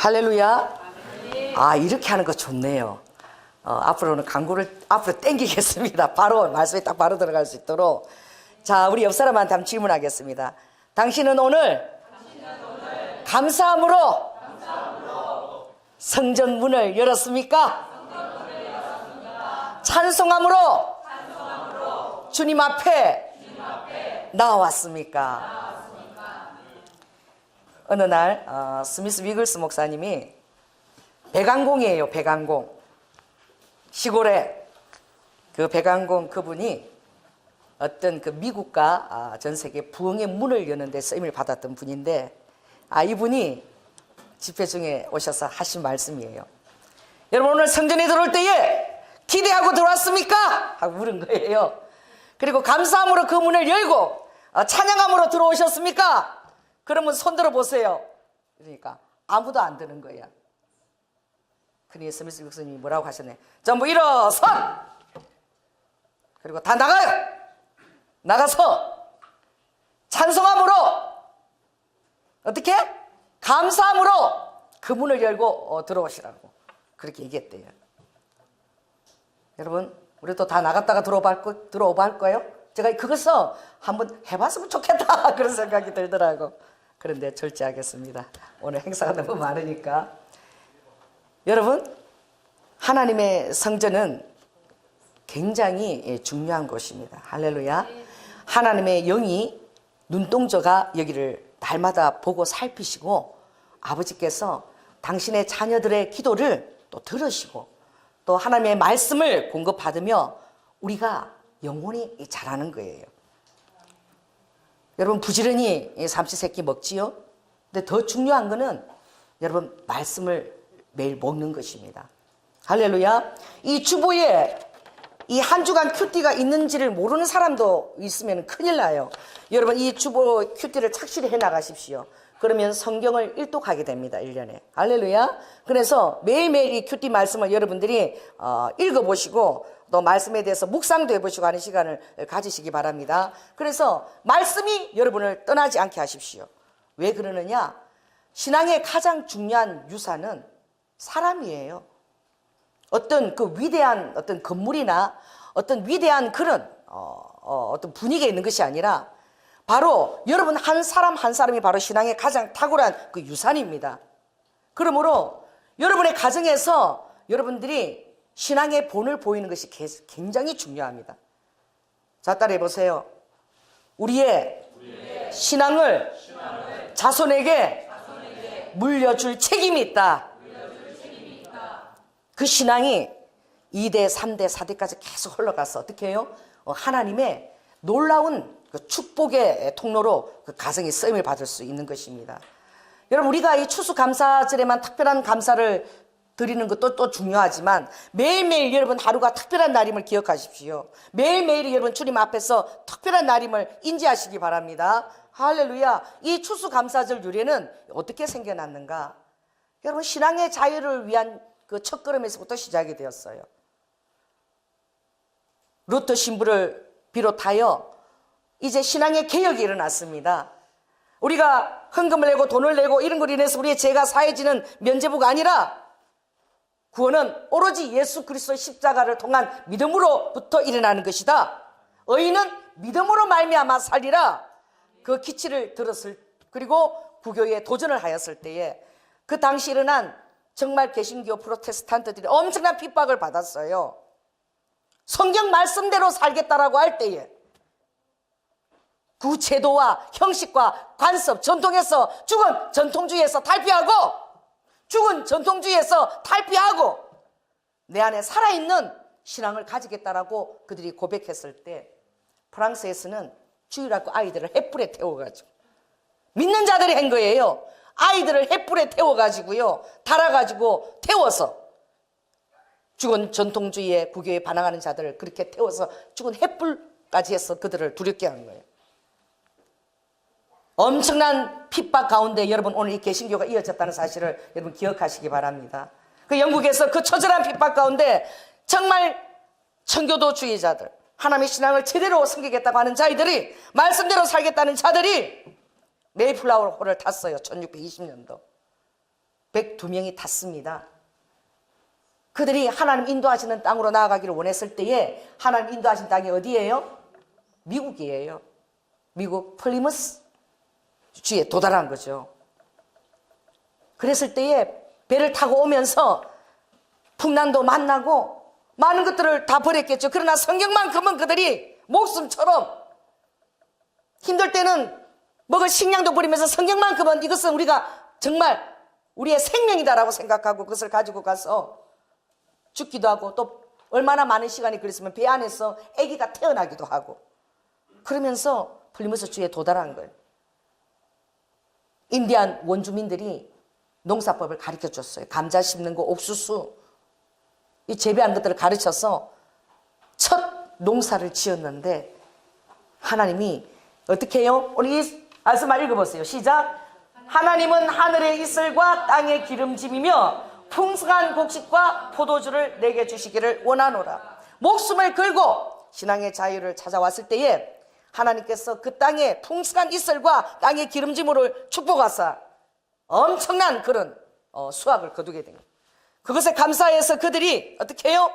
할렐루야. 아, 이렇게 하는 거 좋네요. 앞으로는 광고를 앞으로 땡기겠습니다. 바로 말씀에 딱 바로 들어갈 수 있도록. 자, 우리 옆 사람한테 한번 질문하겠습니다. 당신은 오늘 감사함으로 성전 문을 열었습니까? 찬송함으로 주님 앞에 나왔습니까? 어느 날 스미스 위글스 목사님이 배관공이에요. 배관공. 시골에 그 배관공 그분이 어떤 그 미국과 전 세계 부흥의 문을 여는데 쓰임을 받았던 분인데, 이분이 집회 중에 오셔서 하신 말씀이에요. 여러분, 오늘 성전에 들어올 때에 기대하고 들어왔습니까? 하고 물은 거예요. 그리고 감사함으로 그 문을 열고 찬양함으로 들어오셨습니까? 그러면 손 들어 보세요. 그러니까 아무도 안 드는 거야. 그러니 스미스 목사님이 뭐라고 하셨네. 전부 일어서! 그리고 다 나가요. 나가서 찬송함으로, 어떻게? 감사함으로 그 문을 열고 들어오시라고 그렇게 얘기했대요. 여러분, 우리도 다 나갔다가 들어오바 할 거예요? 제가 그것을 한번 해봤으면 좋겠다 그런 생각이 들더라고. 그런데 절제하겠습니다. 오늘 행사가 너무 많으니까. 여러분, 하나님의 성전은 굉장히 중요한 곳입니다. 할렐루야. 하나님의 영이 눈동자가 여기를 날마다 보고 살피시고, 아버지께서 당신의 자녀들의 기도를 또 들으시고, 또 하나님의 말씀을 공급받으며 우리가 영원히 자라는 거예요. 여러분, 부지런히 삼시세끼 먹지요. 근데 더 중요한 거는 여러분, 말씀을 매일 먹는 것입니다. 할렐루야. 이 주보에 이 한 주간 큐티가 있는지를 모르는 사람도 있으면 큰일 나요. 여러분, 이 주보 큐티를 착실히 해 나가십시오. 그러면 성경을 일독하게 됩니다. 1년에. 할렐루야. 그래서 매일매일 이 큐티 말씀을 여러분들이 읽어보시고, 또 말씀에 대해서 묵상도 해보시고 하는 시간을 가지시기 바랍니다. 그래서 말씀이 여러분을 떠나지 않게 하십시오. 왜 그러느냐? 신앙의 가장 중요한 유산은 사람이에요. 어떤 그 위대한 어떤 건물이나 어떤 위대한 그런 어떤 분위기에 있는 것이 아니라 바로 여러분 한 사람 한 사람이 바로 신앙의 가장 탁월한 그 유산입니다. 그러므로 여러분의 가정에서 여러분들이 신앙의 본을 보이는 것이 굉장히 중요합니다. 자, 따라해 보세요. 우리의 신앙을 자손에게 물려줄 책임이 있다. 그 신앙이 2대, 3대, 4대까지 계속 흘러가서 어떻게 해요? 하나님의 놀라운 그 축복의 통로로 그 가정이 쓰임을 받을 수 있는 것입니다. 여러분, 우리가 이 추수감사절에만 특별한 감사를 드리는 것도 또 중요하지만 매일매일 여러분 하루가 특별한 날임을 기억하십시오. 매일매일이 여러분 주님 앞에서 특별한 날임을 인지하시기 바랍니다. 할렐루야. 이 추수감사절 유래는 어떻게 생겨났는가? 여러분, 신앙의 자유를 위한 그 첫걸음에서부터 시작이 되었어요. 루터 신부를 비롯하여 이제 신앙의 개혁이 일어났습니다. 우리가 헌금을 내고 돈을 내고 이런 걸로 인해서 우리의 죄가 사해지는 면죄부가 아니라 구원은 오로지 예수 그리스도의 십자가를 통한 믿음으로부터 일어나는 것이다. 의인은 믿음으로 말미암아 살리라. 그 기치를 들었을, 그리고 부교에 도전을 하였을 때에 그 당시 일어난 정말 개신교 프로테스탄트들이 엄청난 핍박을 받았어요. 성경 말씀대로 살겠다라고 할 때에 그 제도와 형식과 관습, 전통에서 죽은 전통주의에서 탈피하고, 죽은 전통주의에서 탈피하고 내 안에 살아있는 신앙을 가지겠다라고 그들이 고백했을 때 프랑스에서는 주일학교 아이들을 횃불에 태워가지고, 믿는 자들이 한 거예요. 아이들을 횃불에 태워가지고요, 달아가지고 태워서 죽은 전통주의의 구교에 반항하는 자들을 그렇게 태워서 죽은 횃불까지 해서 그들을 두렵게 한 거예요. 엄청난 핍박 가운데 여러분 오늘 이 개신교가 이어졌다는 사실을 여러분 기억하시기 바랍니다. 그 영국에서 그 처절한 핍박 가운데 정말 청교도주의자들, 하나님의 신앙을 제대로 섬기겠다고 하는 자들이, 말씀대로 살겠다는 자들이 메이플라워 홀을 탔어요. 1620년도. 102명이 탔습니다. 그들이 하나님 인도하시는 땅으로 나아가기를 원했을 때에 하나님 인도하신 땅이 어디예요? 미국이에요. 미국 플리머스 주에 도달한 거죠. 그랬을 때에 배를 타고 오면서 풍랑도 만나고 많은 것들을 다 버렸겠죠. 그러나 성경만큼은 그들이 목숨처럼 힘들 때는 먹을 식량도 버리면서 성경만큼은 이것은 우리가 정말 우리의 생명이다라고 생각하고 그것을 가지고 가서 죽기도 하고 또 얼마나 많은 시간이 그랬으면 배 안에서 아기가 태어나기도 하고 그러면서 플리머스 주에 도달한 거예요. 인디안 원주민들이 농사법을 가르쳐 줬어요. 감자 심는 거, 옥수수 이 재배한 것들을 가르쳐서 첫 농사를 지었는데 하나님이 어떻게 해요? 우리 말씀만 읽어보세요. 시작. 하나님은 하늘의 이슬과 땅의 기름짐이며 풍성한 곡식과 포도주를 내게 주시기를 원하노라. 목숨을 걸고 신앙의 자유를 찾아왔을 때에 하나님께서 그 땅에 풍성한 이슬과 땅의 기름짐으로 축복하사 엄청난 그런 수확을 거두게 됩니다. 그것에 감사해서 그들이 어떻게 해요?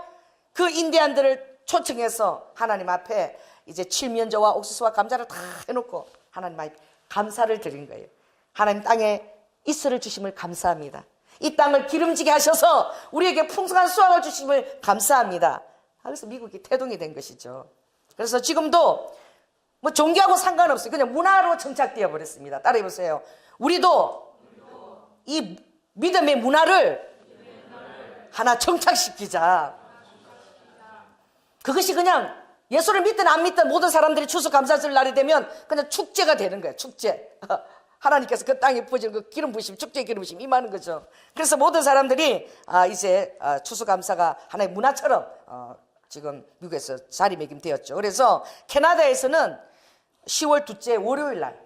그 인디안들을 초청해서 하나님 앞에 이제 칠면조와 옥수수와 감자를 다 해놓고 하나님 앞에 감사를 드린 거예요. 하나님 땅에 이슬을 주심을 감사합니다. 이 땅을 기름지게 하셔서 우리에게 풍성한 수확을 주심을 감사합니다. 그래서 미국이 태동이 된 것이죠. 그래서 지금도 뭐 종교하고 상관없어요. 그냥 문화로 정착되어 버렸습니다. 따라해 보세요. 우리도 이 믿음의 문화를 하나 정착시키자. 그것이 그냥 예수를 믿든 안 믿든 모든 사람들이 추수감사절 날이 되면 그냥 축제가 되는 거예요. 축제. 하나님께서 그 땅에 부어지는 그 기름 부으심, 축제의 기름 부으심 임하는 거죠. 그래서 모든 사람들이 이제 추수감사가 하나의 문화처럼 지금 미국에서 자리매김되었죠. 그래서 캐나다에서는 10월 둘째 월요일 날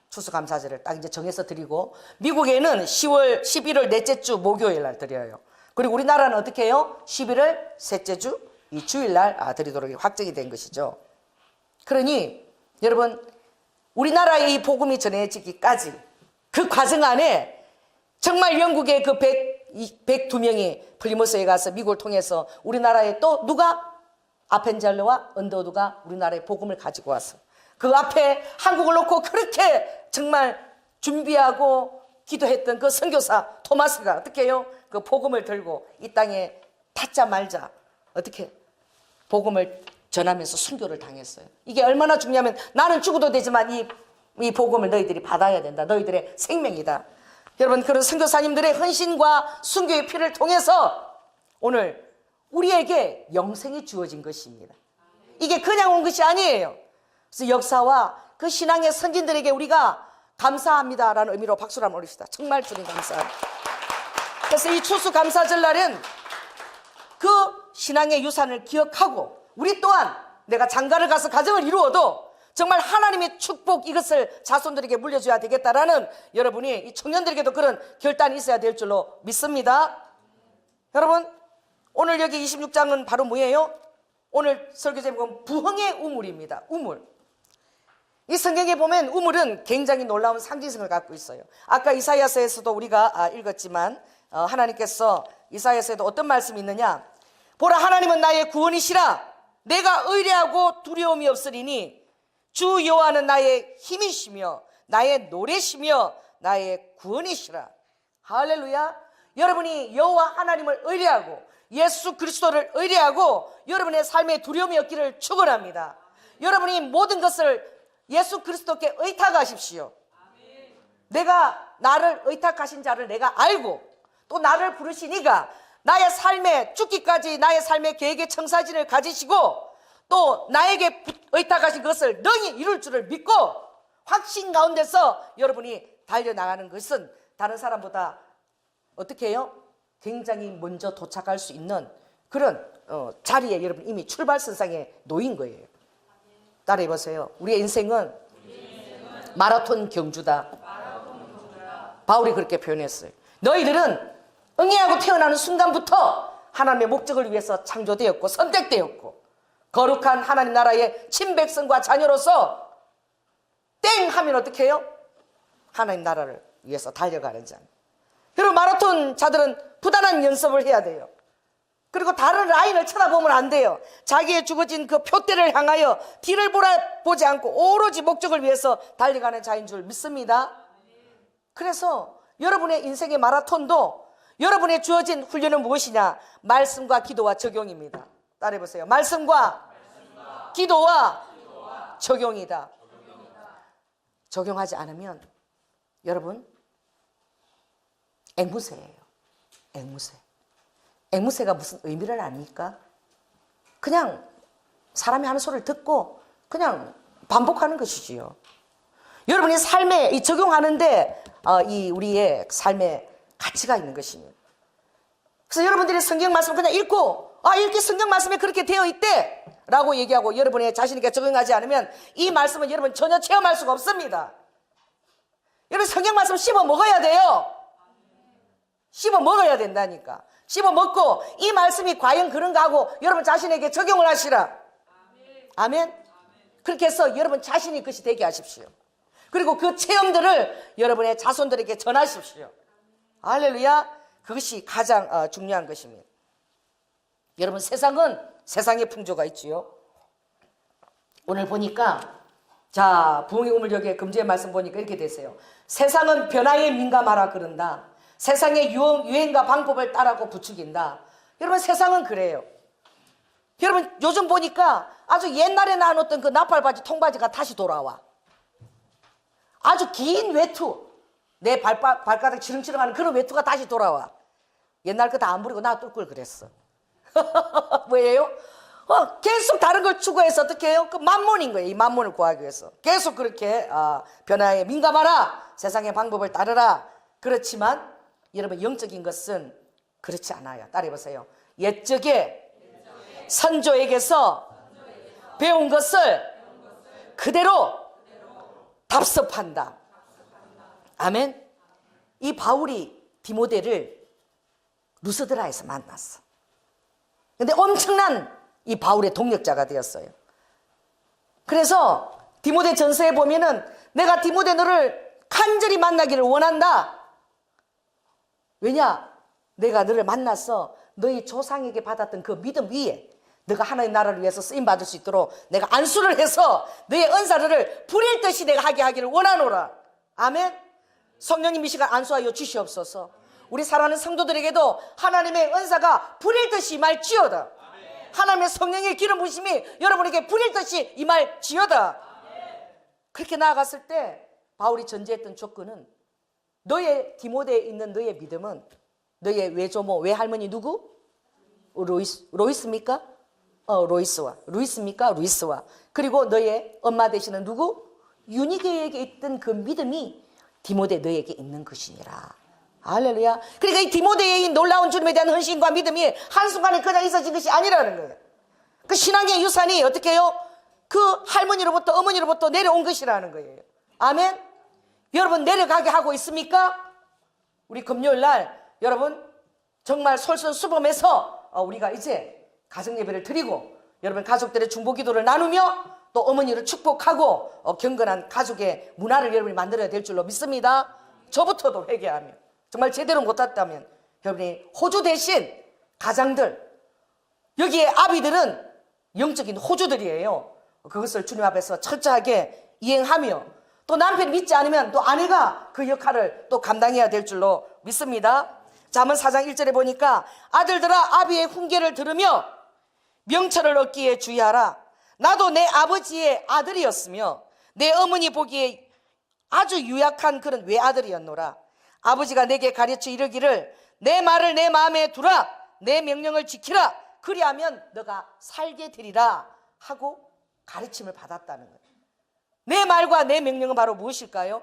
추수감사절을 딱 이제 정해서 드리고 미국에는 11월 넷째 주 목요일 날 드려요. 그리고 우리나라는 어떻게 해요? 11월 셋째 주 이 주일 날 드리도록 확정이 된 것이죠. 그러니 여러분 우리나라의 이 복음이 전해지기까지 그 과정 안에 정말 영국의 그 102명이 플리머스에 가서 미국을 통해서 우리나라에 또 누가 아펜젤러와 언더우드가 우리나라의 복음을 가지고 와서 그 앞에 한국을 놓고 그렇게 정말 준비하고 기도했던 그 선교사 토마스가 어떻게 해요? 그 복음을 들고 이 땅에 탔자 말자 어떻게 복음을 전하면서 순교를 당했어요. 이게 얼마나 중요하면 나는 죽어도 되지만 이 복음을 너희들이 받아야 된다. 너희들의 생명이다. 여러분 그런 선교사님들의 헌신과 순교의 피를 통해서 오늘 우리에게 영생이 주어진 것입니다. 이게 그냥 온 것이 아니에요. 그래서 역사와 그 신앙의 선진들에게 우리가 감사합니다라는 의미로 박수를 한번 올립시다. 정말 주님 감사합니다. 그래서 이 추수감사절 날은 그 신앙의 유산을 기억하고 우리 또한 내가 장가를 가서 가정을 이루어도 정말 하나님의 축복 이것을 자손들에게 물려줘야 되겠다라는 여러분이 이 청년들에게도 그런 결단이 있어야 될 줄로 믿습니다. 여러분 오늘 여기 26장은 바로 뭐예요? 오늘 설교 제목은 부흥의 우물입니다. 우물. 이 성경에 보면 우물은 굉장히 놀라운 상징성을 갖고 있어요. 아까 이사야서에서도 우리가 읽었지만 하나님께서 이사야서에도 어떤 말씀이 있느냐? 보라 하나님은 나의 구원이시라 내가 의뢰하고 두려움이 없으리니 주 여호와는 나의 힘이시며 나의 노래시며 나의 구원이시라. 할렐루야. 여러분이 여호와 하나님을 의뢰하고 예수 그리스도를 의뢰하고 여러분의 삶에 두려움이 없기를 축원합니다. 여러분이 모든 것을 예수 그리스도께 의탁하십시오. 내가 나를 의탁하신 자를 내가 알고 또 나를 부르시니가 나의 삶에 죽기까지 나의 삶의 계획의 청사진을 가지시고 또 나에게 의탁하신 것을 능히 이룰 줄을 믿고 확신 가운데서 여러분이 달려나가는 것은 다른 사람보다 어떻게 해요? 굉장히 먼저 도착할 수 있는 그런 자리에 여러분 이미 출발선상에 놓인 거예요. 따라해 보세요. 우리의 인생은 마라톤 경주다. 바울이 그렇게 표현했어요. 너희들은 응애하고 태어나는 순간부터 하나님의 목적을 위해서 창조되었고 선택되었고 거룩한 하나님 나라의 친백성과 자녀로서 땡 하면 어떻게 해요? 하나님 나라를 위해서 달려가는 자. 여러분, 마라톤 자들은 부단한 연습을 해야 돼요. 그리고 다른 라인을 쳐다보면 안 돼요. 자기의 주어진 그 표대를 향하여 뒤를 보지 않고 오로지 목적을 위해서 달려가는 자인 줄 믿습니다. 그래서 여러분의 인생의 마라톤도 여러분의 주어진 훈련은 무엇이냐? 말씀과 기도와 적용입니다. 따라해보세요. 말씀과 기도와 적용이다. 적용하지 않으면 여러분 앵무새예요. 앵무새. 앵무새가 무슨 의미를 아닙니까? 그냥 사람이 하는 소리를 듣고 그냥 반복하는 것이지요. 여러분이 삶에 이 적용하는데 이 우리의 삶에 가치가 있는 것입니다. 그래서 여러분들이 성경 말씀을 그냥 읽고 읽기 성경 말씀에 그렇게 되어 있대 라고 얘기하고 여러분의 자신에게 적용하지 않으면 이 말씀은 여러분 전혀 체험할 수가 없습니다. 여러분 성경 말씀 씹어 먹어야 돼요. 씹어 먹어야 된다니까. 씹어 먹고 이 말씀이 과연 그런가 하고 여러분 자신에게 적용을 하시라. 아멘. 그렇게 해서 여러분 자신이 그것이 되게 하십시오. 그리고 그 체험들을 여러분의 자손들에게 전하십시오. 할렐루야. 그것이 가장 중요한 것입니다. 여러분 세상은 세상의 풍조가 있지요. 오늘 보니까 자 부흥의 우물역의 금주의 말씀 보니까 이렇게 되세요. 세상은 변화에 민감하라 그런다. 세상의 유행과 방법을 따라고 부추긴다. 여러분 세상은 그래요. 여러분 요즘 보니까 아주 옛날에 나눴던 그 나팔바지 통바지가 다시 돌아와. 아주 긴 외투, 내 발가락 치렁치렁하는 그런 외투가 다시 돌아와. 옛날 거 다 안 부리고 나 뚫고 그랬어. 뭐예요? 계속 다른 걸 추구해서 어떻게 해요? 그 만몬인 거예요. 이 만몬을 구하기 위해서 계속 그렇게 변화에 민감하라. 세상의 방법을 따르라. 그렇지만 여러분 영적인 것은 그렇지 않아요. 따라해보세요. 옛적에 선조에게서 배운 것을 그대로 답습한다. 아멘. 이 바울이 디모데를 루스드라에서 만났어. 근데 엄청난 이 바울의 동력자가 되었어요. 그래서 디모데 전서에 보면은 내가 디모데 너를 간절히 만나기를 원한다. 왜냐? 내가 너를 만나서 너희 조상에게 받았던 그 믿음 위에 너가 하나님 나라를 위해서 쓰임받을 수 있도록 내가 안수를 해서 너의 은사를 부릴 듯이 내가 하게 하기를 원하노라. 아멘. 성령님 이 시간 안수하여 주시옵소서. 우리 사랑하는 성도들에게도 하나님의 은사가 부릴 듯이 임할지어다. 하나님의 성령의 기름 부으심이 여러분에게 부릴 듯이 임할지어다. 그렇게 나아갔을 때 바울이 전제했던 조건은 너의 디모데에 있는 너의 믿음은 너의 외조모 외할머니 누구? 로이스입니까? 루이스와 그리고 너의 엄마 되시는 누구? 유니게에게 있던 그 믿음이 디모데 너에게 있는 것이니라. 할렐루야. 그러니까 이 디모데의 이 놀라운 주님에 대한 헌신과 믿음이 한순간에 그냥 있어진 것이 아니라는 거예요. 그 신앙의 유산이 어떻게 해요? 그 할머니로부터 어머니로부터 내려온 것이라는 거예요. 아멘. 여러분 내려가게 하고 있습니까? 우리 금요일 날 여러분 정말 솔선수범해서 우리가 이제 가정예배를 드리고 여러분 가족들의 중보기도를 나누며 또 어머니를 축복하고 경건한 가족의 문화를 여러분이 만들어야 될 줄로 믿습니다. 저부터도 회개하며 정말 제대로 못했다면 여러분이 호주 대신 가장들 여기에 아비들은 영적인 호주들이에요. 그것을 주님 앞에서 철저하게 이행하며 또 남편이 믿지 않으면 또 아내가 그 역할을 또 감당해야 될 줄로 믿습니다. 잠언 4장 1절에 보니까 아들들아 아비의 훈계를 들으며 명철을 얻기에 주의하라. 나도 내 아버지의 아들이었으며 내 어머니 보기에 아주 유약한 그런 외아들이었노라. 아버지가 내게 가르쳐 이르기를 내 말을 내 마음에 두라. 내 명령을 지키라. 그리하면 너가 살게 되리라 하고 가르침을 받았다는 거예요. 내 말과 내 명령은 바로 무엇일까요?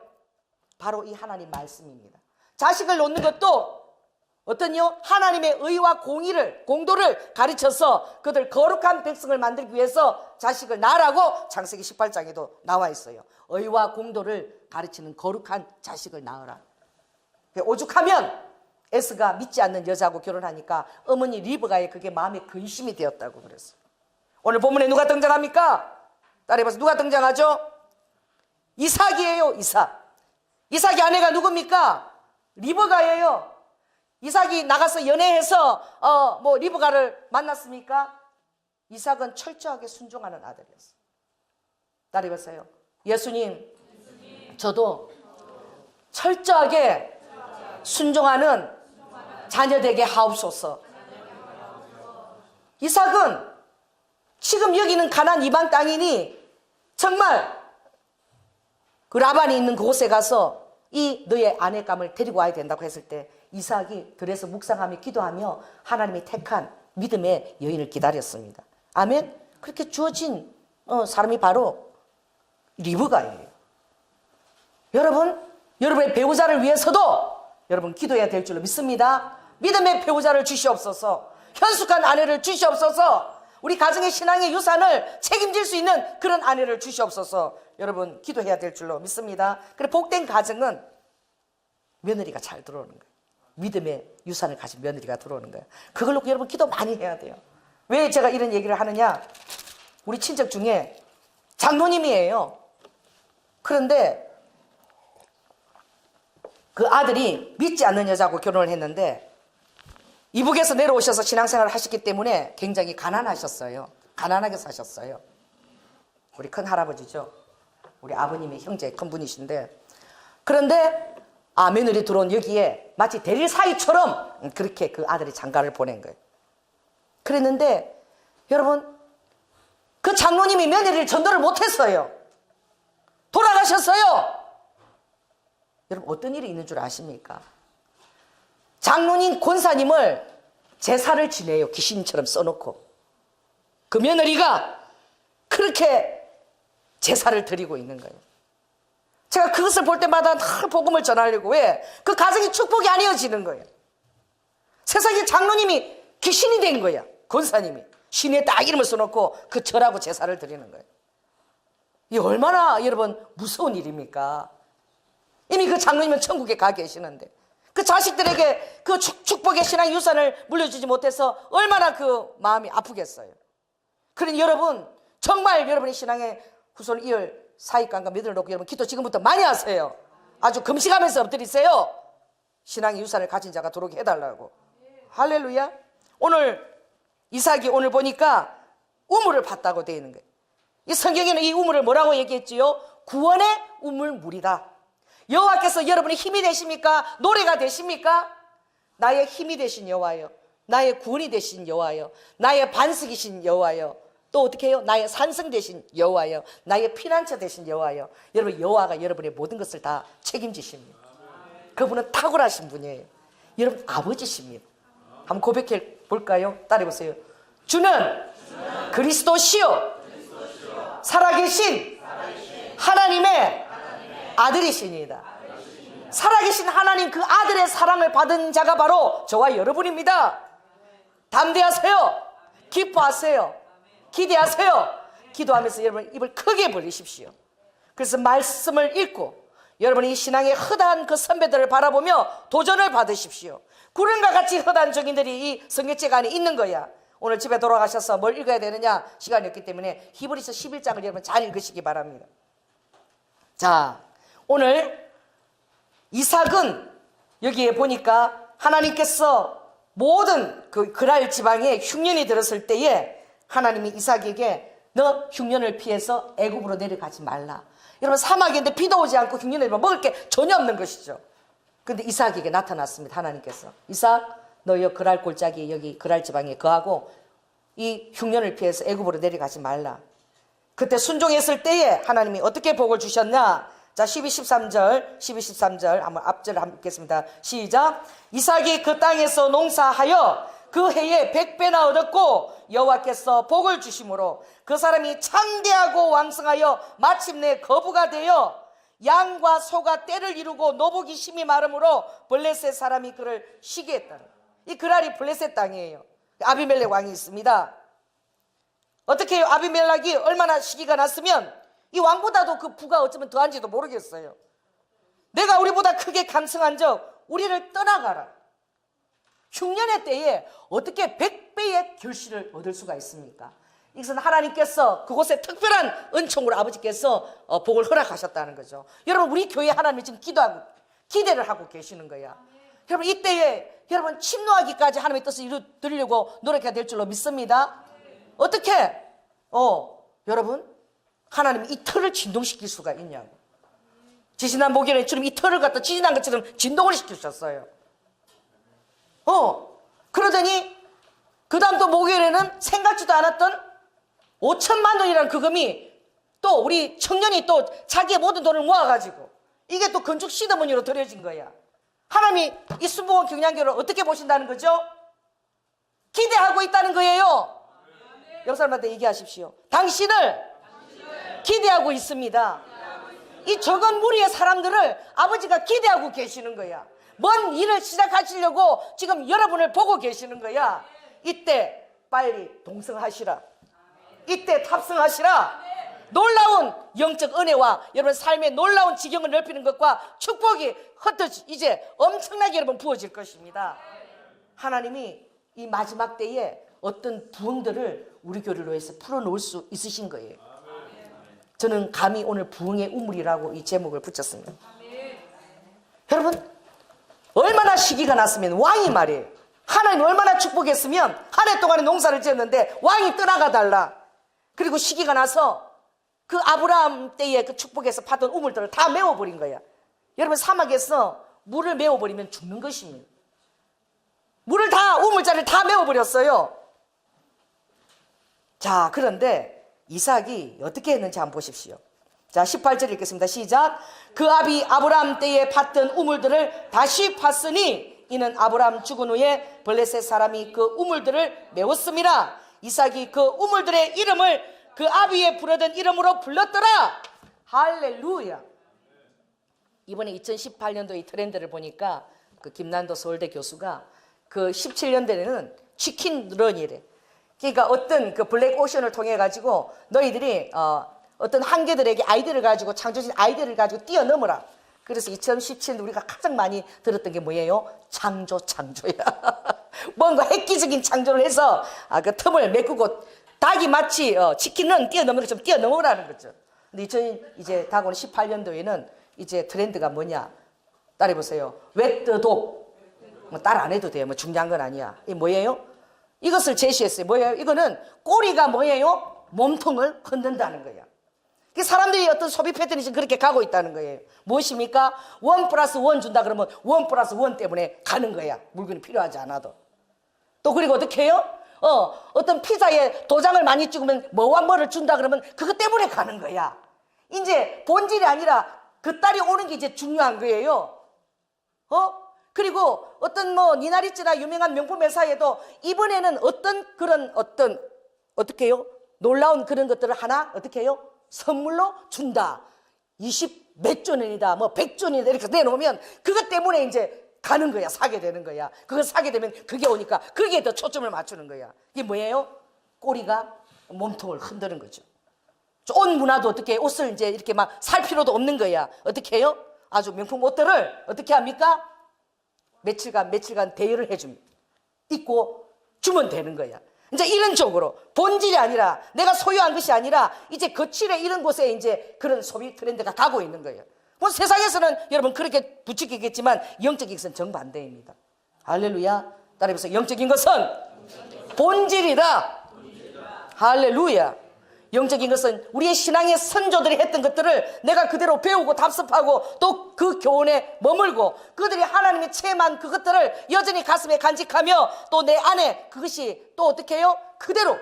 바로 이 하나님 말씀입니다. 자식을 놓는 것도 어떤요? 하나님의 의와 공도를 가르쳐서 그들 거룩한 백성을 만들기 위해서 자식을 낳으라고 창세기 18장에도 나와 있어요. 의와 공도를 가르치는 거룩한 자식을 낳으라. 오죽하면 에스가 믿지 않는 여자하고 결혼하니까 어머니 리브가의 그게 마음에 근심이 되었다고 그랬어요. 오늘 본문에 누가 등장합니까? 따라해봐서 누가 등장하죠? 이삭이에요. 이삭이 아내가 누굽니까? 리브가예요. 이삭이 나가서 연애해서 뭐 리브가를 만났습니까? 이삭은 철저하게 순종하는 아들이었어요. 따라해보세요. 예수님, 저도 철저하게 순종하는 자녀 되게 하옵소서. 이삭은 지금 여기는 가나안 이방 땅이니 정말 그 라반이 있는 그곳에 가서 이 너의 아내감을 데리고 와야 된다고 했을 때 이삭이 들에서 묵상하며 기도하며 하나님이 택한 믿음의 여인을 기다렸습니다. 아멘. 그렇게 주어진 사람이 바로 리브가예요. 여러분, 여러분의 배우자를 위해서도 여러분 기도해야 될 줄로 믿습니다. 믿음의 배우자를 주시옵소서. 현숙한 아내를 주시옵소서. 우리 가정의 신앙의 유산을 책임질 수 있는 그런 아내를 주시옵소서. 여러분 기도해야 될 줄로 믿습니다. 그래 복된 가정은 며느리가 잘 들어오는 거예요. 믿음의 유산을 가진 며느리가 들어오는 거예요. 그걸 놓고 여러분 기도 많이 해야 돼요. 왜 제가 이런 얘기를 하느냐? 우리 친척 중에 장로님이에요. 그런데 그 아들이 믿지 않는 여자하고 결혼을 했는데 이북에서 내려오셔서 신앙생활을 하셨기 때문에 굉장히 가난하셨어요. 가난하게 사셨어요. 우리 큰 할아버지죠. 우리 아버님의 형제 큰 분이신데, 그런데 며느리 들어온 여기에 마치 대릴 사이처럼 그렇게 그 아들이 장가를 보낸 거예요. 그랬는데 여러분, 그 장로님이 며느리를 전도를 못했어요. 돌아가셨어요. 여러분 어떤 일이 있는 줄 아십니까? 장로님 권사님을 제사를 지내요. 귀신처럼 써놓고. 그 며느리가 그렇게 제사를 드리고 있는 거예요. 제가 그것을 볼 때마다 늘 복음을 전하려고 왜? 그 가정이 축복이 안 이어지는 거예요. 세상에 장로님이 귀신이 된 거야. 권사님이. 신에 딱 이름을 써놓고 그 절하고 제사를 드리는 거예요. 이 얼마나 여러분 무서운 일입니까? 이미 그 장로님은 천국에 가 계시는데 그 자식들에게 그 축복의 신앙 유산을 물려주지 못해서 얼마나 그 마음이 아프겠어요. 그러니 여러분 정말 여러분의 신앙의 후손을 이을 사익감과 믿음을 놓고 여러분 기도 지금부터 많이 하세요. 아주 금식하면서 엎드리세요. 신앙의 유산을 가진 자가 들어오게 해달라고. 할렐루야. 오늘 이삭이 오늘 보니까 우물을 팠다고 되어 있는 거예요. 이 성경에는 이 우물을 뭐라고 얘기했지요? 구원의 우물물이다. 여호와께서 여러분의 힘이 되십니까? 노래가 되십니까? 나의 힘이 되신 여호와여, 나의 구원이 되신 여호와여, 나의 반석이신 여호와여, 또 어떻게 해요? 나의 산성 되신 여호와여, 나의 피난처 되신 여호와여. 여러분 여호와가 여러분의 모든 것을 다 책임지십니다. 그분은 탁월하신 분이에요. 여러분 아버지십니다. 한번 고백해 볼까요? 따라해보세요. 주는 그리스도시요 살아계신 하나님의 아들이십니다. 살아계신 하나님 그 아들의 사랑을 받은 자가 바로 저와 여러분입니다. 담대하세요. 기뻐하세요. 기대하세요. 기도하면서 여러분 입을 크게 벌리십시오. 그래서 말씀을 읽고 여러분이 신앙의 허다한 그 선배들을 바라보며 도전을 받으십시오. 구름과 같이 허다한 증인들이 이 성경책 안에 있는 거야. 오늘 집에 돌아가셔서 뭘 읽어야 되느냐 시간이 없기 때문에 히브리서 11장을 여러분 잘 읽으시기 바랍니다. 자, 오늘 이삭은 여기에 보니까 하나님께서 모든 그 그랄 지방에 흉년이 들었을 때에 하나님이 이삭에게 너 흉년을 피해서 애굽으로 내려가지 말라. 여러분 사막인데 비도 오지 않고 흉년을 먹을 게 전혀 없는 것이죠. 그런데 이삭에게 나타났습니다. 하나님께서 이삭 너 여 그랄 골짜기 여기 그랄 지방에 거하고 이 흉년을 피해서 애굽으로 내려가지 말라. 그때 순종했을 때에 하나님이 어떻게 복을 주셨냐? 자 12, 13절 한번 앞절 한번 읽겠습니다. 시작. 이삭이 그 땅에서 농사하여 그 해에 100배나 얻었고 여호와께서 복을 주심으로 그 사람이 창대하고 왕성하여 마침내 거부가 되어 양과 소가 떼를 이루고 노복이 심히 마름으로 블레셋 사람이 그를 쉬게 했다는 거예요. 이 그랄이 블레셋 땅이에요. 아비멜렉 왕이 있습니다. 어떻게 해요? 아비멜렉이 얼마나 시기가 났으면 이 왕보다도 그 부가 어쩌면 더한지도 모르겠어요. 내가 우리보다 크게 강성한 적 우리를 떠나가라. 흉년의 때에 어떻게 100배의 결실을 얻을 수가 있습니까? 이것은 하나님께서 그곳에 특별한 은총으로 아버지께서 복을 허락하셨다는 거죠. 여러분 우리 교회 하나님이 지금 기도하고 기대를 하고 계시는 거야. 여러분 이때에 여러분 침노하기까지 하나님의 뜻을 이루려고 노력해야 될 줄로 믿습니다. 어떻게? 여러분 하나님이 이 틀을 진동시킬 수가 있냐고. 지지난 목요일에처럼 이 틀을 갖다 지지난 것처럼 진동을 시키셨어요. 그러더니 그 다음 또 목요일에는 생각지도 않았던 5천만 원이라는 그 금이 또 우리 청년이 또 자기의 모든 돈을 모아가지고 이게 또 건축 시드머니로 들여진 거야. 하나님이 이 순복음 경량교를 어떻게 보신다는 거죠? 기대하고 있다는 거예요. 옆 사람한테 얘기하십시오. 당신을 기대하고 있습니다. 이 적은 무리의 사람들을 아버지가 기대하고 계시는 거야. 먼 일을 시작하시려고 지금 여러분을 보고 계시는 거야. 이때 빨리 동성하시라. 이때 탑승하시라. 놀라운 영적 은혜와 여러분 삶의 놀라운 지경을 넓히는 것과 축복이 흩어지 이제 엄청나게 여러분 부어질 것입니다. 하나님이 이 마지막 때에 어떤 부흥들을 우리 교회로 해서 풀어놓을 수 있으신 거예요. 저는 감히 오늘 부흥의 우물이라고 이 제목을 붙였습니다. 여러분 얼마나 시기가 났으면 왕이 말이에요. 하나님 얼마나 축복했으면 한 해 동안에 농사를 지었는데 왕이 떠나가 달라. 그리고 시기가 나서 그 아브라함 때의 그 축복에서 받은 우물들을 다 메워버린 거야. 여러분 사막에서 물을 메워버리면 죽는 것입니다. 물을 다 우물자를 다 메워버렸어요. 자, 그런데 이삭이 어떻게 했는지 한번 보십시오. 자, 18절 읽겠습니다. 시작. 그 아비 아브라함 때에 팠던 우물들을 다시 팠으니 이는 아브라함 죽은 후에 블레셋 사람이 그 우물들을 메웠습니다. 이삭이 그 우물들의 이름을 그 아비의 부르던 이름으로 불렀더라. 할렐루야. 이번에 2018년도 이 트렌드를 보니까 그 김난도 서울대 교수가 그 17년도에는 치킨런이래. 그러니까 어떤 그 블랙오션을 통해 가지고 너희들이 어떤 한계들에게 아이디어를 가지고 창조적인 아이디어를 가지고 뛰어넘어라. 그래서 2017년 우리가 가장 많이 들었던 게 뭐예요? 창조야. 뭔가 획기적인 창조를 해서 그 틈을 메꾸고 닭이 마치 치킨은 뛰어넘는 것처럼 뛰어넘으라는 거죠. 근데 이제 다가오는 18년도에는 이제 트렌드가 뭐냐? 따라해보세요. 웻더독. 뭐 따라 안 해도 돼요. 뭐 중요한 건 아니야. 이게 뭐예요? 이것을 제시했어요. 뭐예요? 이거는 꼬리가 뭐예요? 몸통을 흔든다는 거야. 사람들이 어떤 소비 패턴이 지금 그렇게 가고 있다는 거예요. 무엇입니까? 1+1 준다 그러면 1+1 때문에 가는 거야. 물건이 필요하지 않아도. 또 그리고 어떻게 해요? 어떤 피자에 도장을 많이 찍으면 뭐와 뭐를 준다 그러면 그것 때문에 가는 거야. 이제 본질이 아니라 그 딸이 오는 게 이제 중요한 거예요. 그리고 어떤 뭐 니나리찌나 유명한 명품 회사에도 이번에는 어떻게 해요? 놀라운 그런 것들을 하나 어떻게 해요? 선물로 준다. 20 몇 조년이다. 뭐 100조년이다. 이렇게 내놓으면 그것 때문에 이제 가는 거야. 사게 되는 거야. 그걸 사게 되면 그게 오니까 거기에 더 초점을 맞추는 거야. 이게 뭐예요? 꼬리가 몸통을 흔드는 거죠. 옷 문화도 어떻게 옷을 이제 이렇게 막 살 필요도 없는 거야. 어떻게 해요? 아주 명품 옷들을 어떻게 합니까? 며칠간 대여를 해줍니다. 입고 주면 되는 거야. 이제 이런 쪽으로 본질이 아니라 내가 소유한 것이 아니라 이제 거칠의 이런 곳에 이제 그런 소비 트렌드가 가고 있는 거예요. 뭐 세상에서는 여러분 그렇게 부추기겠지만 영적인 것은 정반대입니다. 할렐루야. 따라해보세요. 영적인 것은 본질이다. 할렐루야. 영적인 것은 우리의 신앙의 선조들이 했던 것들을 내가 그대로 배우고 답습하고 또 그 교훈에 머물고 그들이 하나님이 체험한 그것들을 여전히 가슴에 간직하며 또 내 안에 그것이 또 어떻게 해요? 그대로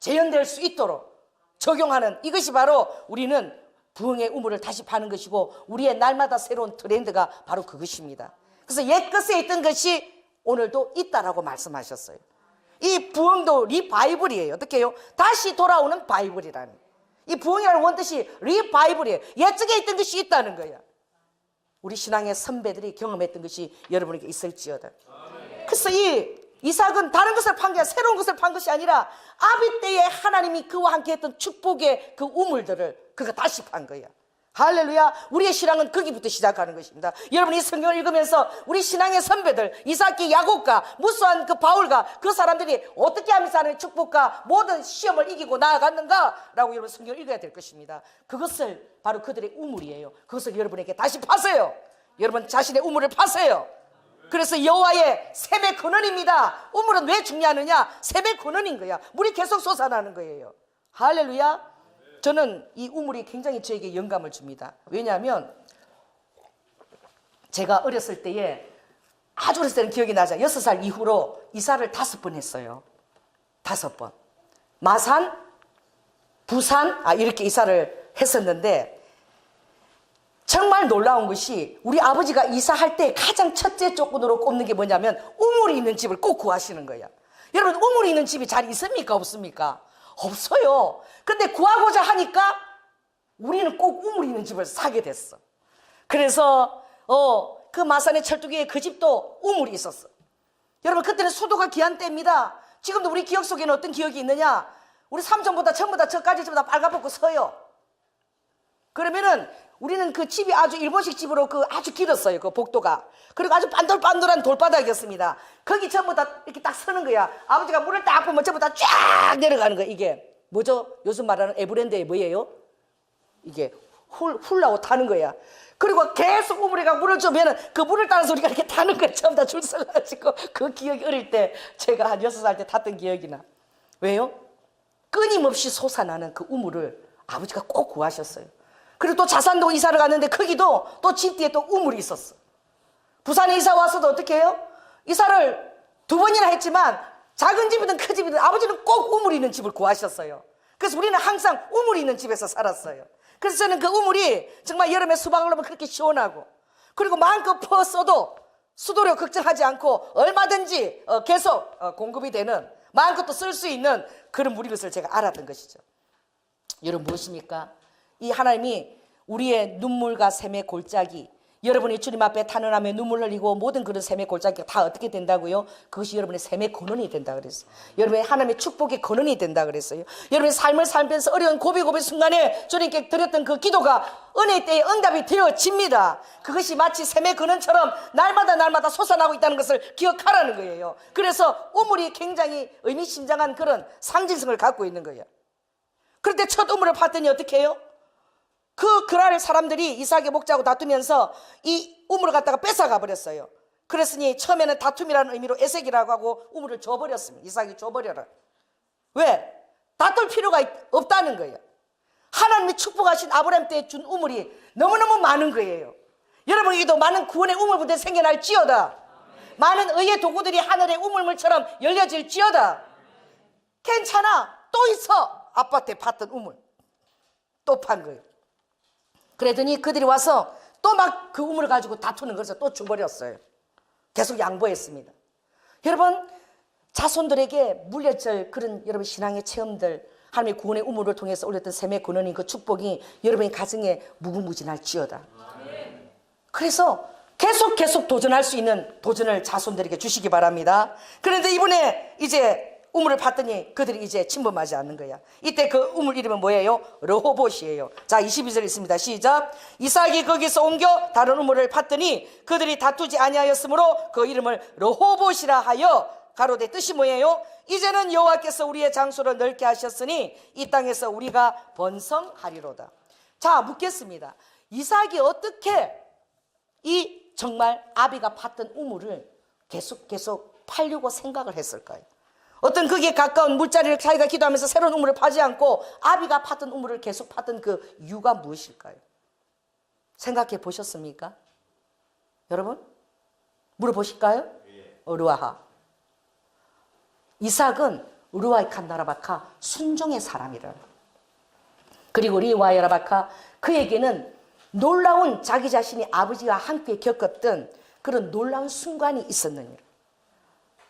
재현될 수 있도록 적용하는 이것이 바로 우리는 부흥의 우물을 다시 파는 것이고 우리의 날마다 새로운 트렌드가 바로 그것입니다. 그래서 옛것에 있던 것이 오늘도 있다라고 말씀하셨어요. 이 부흥도 리바이블이에요. 어떻게 해요? 다시 돌아오는 바이블이라는. 이 부흥이라는 원뜻이 리바이블이에요. 옛적에 있던 것이 있다는 거야. 우리 신앙의 선배들이 경험했던 것이 여러분에게 있을지어다. 그래서 이 이삭은 다른 것을 판 게 아니라 새로운 것을 판 것이 아니라 아비 때에 하나님이 그와 함께 했던 축복의 그 우물들을 그가 다시 판 거야. 할렐루야. 우리의 신앙은 거기부터 시작하는 것입니다. 여러분이 성경을 읽으면서 우리 신앙의 선배들 이삭기 야곱과 무수한 그 바울과 그 사람들이 어떻게 하면서 하나님의 축복과 모든 시험을 이기고 나아갔는가 라고 여러분 성경을 읽어야 될 것입니다. 그것을 바로 그들의 우물이에요. 그것을 여러분에게 다시 파세요. 여러분 자신의 우물을 파세요. 그래서 여호와의 샘의 근원입니다. 우물은 왜 중요하느냐? 샘의 근원인 거야. 물이 계속 솟아나는 거예요. 할렐루야. 저는 이 우물이 굉장히 저에게 영감을 줍니다. 왜냐하면 제가 어렸을 때에, 아주 어렸을 때는 기억이 나죠. 6살 이후로 이사를 5번 했어요. 5번. 마산, 부산, 이렇게 이사를 했었는데, 정말 놀라운 것이 우리 아버지가 이사할 때 가장 첫째 조건으로 꼽는 게 뭐냐면 우물이 있는 집을 꼭 구하시는 거예요. 여러분, 우물이 있는 집이 잘 있습니까? 없습니까? 없어요. 근데 구하고자 하니까 우리는 꼭 우물이 있는 집을 사게 됐어. 그래서 그 마산의 철두개에 그 집도 우물이 있었어. 여러분, 그때는 수도가 귀한 때입니다. 지금도 우리 기억 속에는 어떤 기억이 있느냐? 우리 삼촌보다 전부 다 저까지 전부 다 빨가벗고 서요. 그러면은 우리는 그 집이 아주 일본식 집으로 아주 길었어요. 그 복도가. 그리고 아주 반돌반돌한 돌바닥이었습니다. 거기 전부 다 이렇게 딱 서는 거야. 아버지가 물을 딱 보면 전부 다 쫙 내려가는 거야. 이게 뭐죠? 요즘 말하는 에브랜드의 뭐예요? 이게 훌라고 타는 거야. 그리고 계속 우물에가 물을 주면은 그 물을 따라서 우리가 이렇게 타는 거야. 전부 다 줄 서가지고. 그 기억이 어릴 때 제가 한 6살 때 탔던 기억이 나. 왜요? 끊임없이 솟아나는 그 우물을 아버지가 꼭 구하셨어요. 그리고 또 자산도 이사를 갔는데 거기도 또 집 뒤에 또 우물이 있었어. 부산에 이사 와서도 어떻게 해요? 이사를 2번이나 했지만 작은 집이든 큰 집이든 아버지는 꼭 우물이 있는 집을 구하셨어요. 그래서 우리는 항상 우물이 있는 집에서 살았어요. 그래서 저는 그 우물이 정말 여름에 수박을 넣으면 그렇게 시원하고, 그리고 마음껏 퍼써도 수도료 걱정하지 않고 얼마든지 계속 공급이 되는, 마음껏 또 쓸 수 있는 그런 물인 것을 제가 알았던 것이죠. 여러분, 무엇입니까? 이 하나님이 우리의 눈물과 샘의 골짜기, 여러분이 주님 앞에 탄원하며 눈물 흘리고 모든 그런 샘의 골짜기가 다 어떻게 된다고요? 그것이 여러분의 샘의 근원이 된다 그랬어요. 여러분의 하나님의 축복의 근원이 된다 그랬어요. 여러분의 삶을 살면서 어려운 고비 순간에 주님께 드렸던 그 기도가 은혜의 때에 응답이 되어집니다. 그것이 마치 샘의 근원처럼 날마다 솟아나고 있다는 것을 기억하라는 거예요. 그래서 우물이 굉장히 의미심장한 그런 상징성을 갖고 있는 거예요. 그런데 첫 우물을 봤더니 어떻게 해요? 그날 사람들이 이삭의 목자하고 다투면서 이 우물을 갖다가 뺏어가 버렸어요. 그랬으니 처음에는 다툼이라는 의미로 에색이라고 하고 우물을 줘버렸습니다. 이삭이 줘버려라. 왜? 다툴 필요가 없다는 거예요. 하나님이 축복하신 아브라함 때 준 우물이 너무너무 많은 거예요. 여러분에게도 많은 구원의 우물부터 생겨날지어다. 많은 의의 도구들이 하늘의 우물물처럼 열려질지어다. 괜찮아. 또 있어. 아빠한테 봤던 우물. 또 판 거예요. 그러더니 그들이 와서 또 막 그 우물을 가지고 다투는 것을 또 줘버렸어요. 계속 양보했습니다. 여러분, 자손들에게 물려질 그런 여러분 신앙의 체험들, 하나님의 구원의 우물을 통해서 올렸던 샘의 근원인 그 축복이 여러분의 가정에 무궁무진할지어다. 그래서 계속 도전할 수 있는 도전을 자손들에게 주시기 바랍니다. 그런데 이번에 이제 우물을 봤더니 그들이 이제 침범하지 않는 거야. 이때 그 우물 이름은 뭐예요? 르호봇이에요. 자, 22절 있습니다. 시작. 이삭이 거기서 옮겨 다른 우물을 봤더니 그들이 다투지 아니하였으므로 그 이름을 르호봇이라 하여, 가로되 뜻이 뭐예요? 이제는 여호와께서 우리의 장소를 넓게 하셨으니 이 땅에서 우리가 번성하리로다. 자, 묻겠습니다. 이삭이 어떻게 이 정말 아비가 봤던 우물을 계속 파려고 생각을 했을까요? 어떤 거기에 가까운 물자리를 자기가 기도하면서 새로운 우물을 파지 않고 아비가 파던 우물을 계속 파던 그 이유가 무엇일까요? 생각해 보셨습니까? 여러분? 물어보실까요? 어루아하. 이삭은 우루아이칸 나라바카 순종의 사람이라. 그리고 리와야라바카, 그에게는 놀라운 자기 자신이 아버지와 함께 겪었던 그런 놀라운 순간이 있었느니라.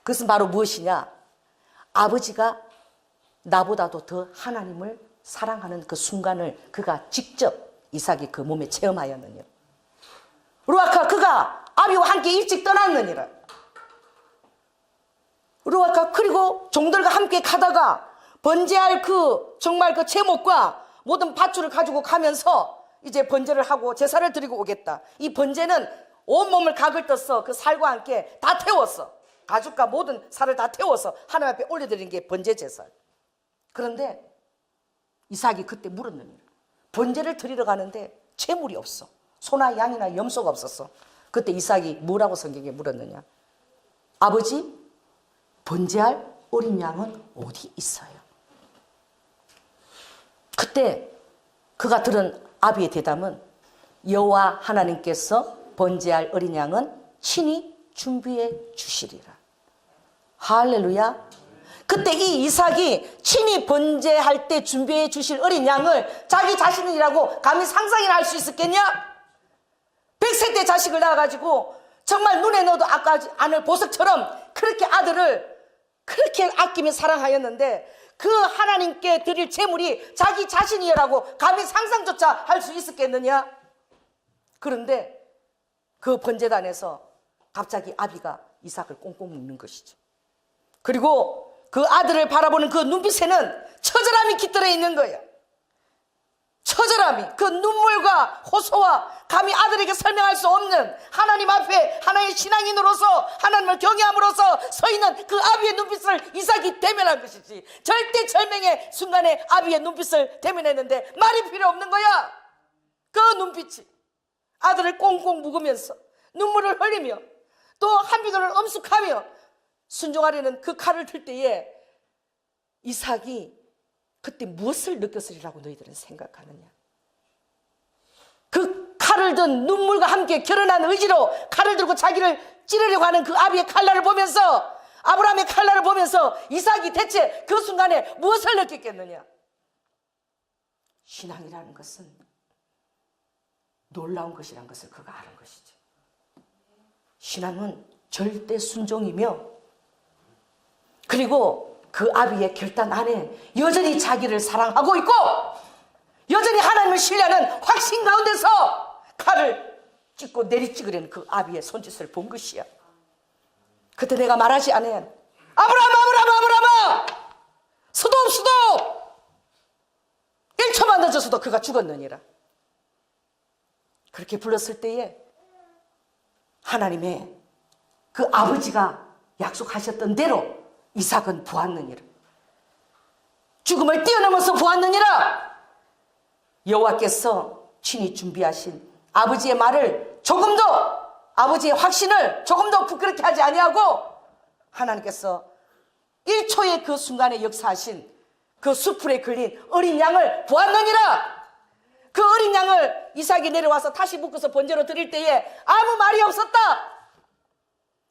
그것은 바로 무엇이냐? 아버지가 나보다도 더 하나님을 사랑하는 그 순간을 그가 직접 이삭이 그 몸에 체험하였느니라. 루아카, 그가 아비와 함께 일찍 떠났느니라. 루아카, 그리고 종들과 함께 가다가 번제할 정말 그 제목과 모든 밧줄을 가지고 가면서 이제 번제를 하고 제사를 드리고 오겠다. 이 번제는 온몸을 각을 떠서 그 살과 함께 다 태웠어. 가죽과 모든 살을 다 태워서 하나님 앞에 올려드리는 게 번제 제사. 그런데 이삭이 그때 물었느니라. 번제를 드리러 가는데 재물이 없어. 소나 양이나 염소가 없었어. 그때 이삭이 뭐라고 성경에 물었느냐? 아버지, 번제할 어린 양은 어디 있어요? 그때 그가 들은 아비의 대답은 여호와 하나님께서 번제할 어린 양은 친히 준비해 주시리라. 할렐루야. 그때 이 이삭이 친히 번제할 때 준비해 주실 어린 양을 자기 자신이라고 감히 상상이나 할 수 있었겠냐? 100세 때 자식을 낳아가지고 정말 눈에 넣어도 아까지 않을 보석처럼 그렇게 아들을 그렇게 아끼며 사랑하였는데 그 하나님께 드릴 제물이 자기 자신이라고 감히 상상조차 할 수 있었겠느냐? 그런데 그 번제단에서 갑자기 아비가 이삭을 꽁꽁 묶는 것이죠. 그리고 그 아들을 바라보는 그 눈빛에는 처절함이 깃들어 있는 거예요. 처절함이, 그 눈물과 호소와 감히 아들에게 설명할 수 없는 하나님 앞에 하나의 신앙인으로서 하나님을 경외함으로써 서 있는 그 아비의 눈빛을 이삭이 대면한 것이지. 절대 절명의 순간에 아비의 눈빛을 대면했는데 말이 필요 없는 거야. 그 눈빛이 아들을 꽁꽁 묵으면서 눈물을 흘리며 또 한비도를 엄숙하며 순종하려는 그 칼을 들 때에 이삭이 그때 무엇을 느꼈으리라고 너희들은 생각하느냐? 그 칼을 든 눈물과 함께 결연한 의지로 칼을 들고 자기를 찌르려고 하는 그 아비의 칼날을 보면서, 아브라함의 칼날을 보면서 이삭이 대체 그 순간에 무엇을 느꼈겠느냐? 신앙이라는 것은 놀라운 것이라는 것을 그가 아는 것이죠. 신앙은 절대 순종이며, 그리고 그 아비의 결단 안에 여전히 자기를 사랑하고 있고 여전히 하나님을 신뢰하는 확신 가운데서 칼을 찍고 내리찍으려는 그 아비의 손짓을 본 것이야. 그때 내가 말하지 않으면 아브라함아 스톱 1초만 늦어서도 그가 죽었느니라. 그렇게 불렀을 때에 하나님의 그 아버지가 약속하셨던 대로 이삭은 보았느니라. 죽음을 뛰어넘어서 보았느니라. 여호와께서 친히 준비하신 아버지의 말을 조금도, 아버지의 확신을 조금도 부끄럽게 하지 아니하고 하나님께서 1초의 그 순간에 역사하신 그 수풀에 걸린 어린 양을 보았느니라. 그 어린 양을 이삭이 내려와서 다시 묶어서 번제로 드릴 때에 아무 말이 없었다.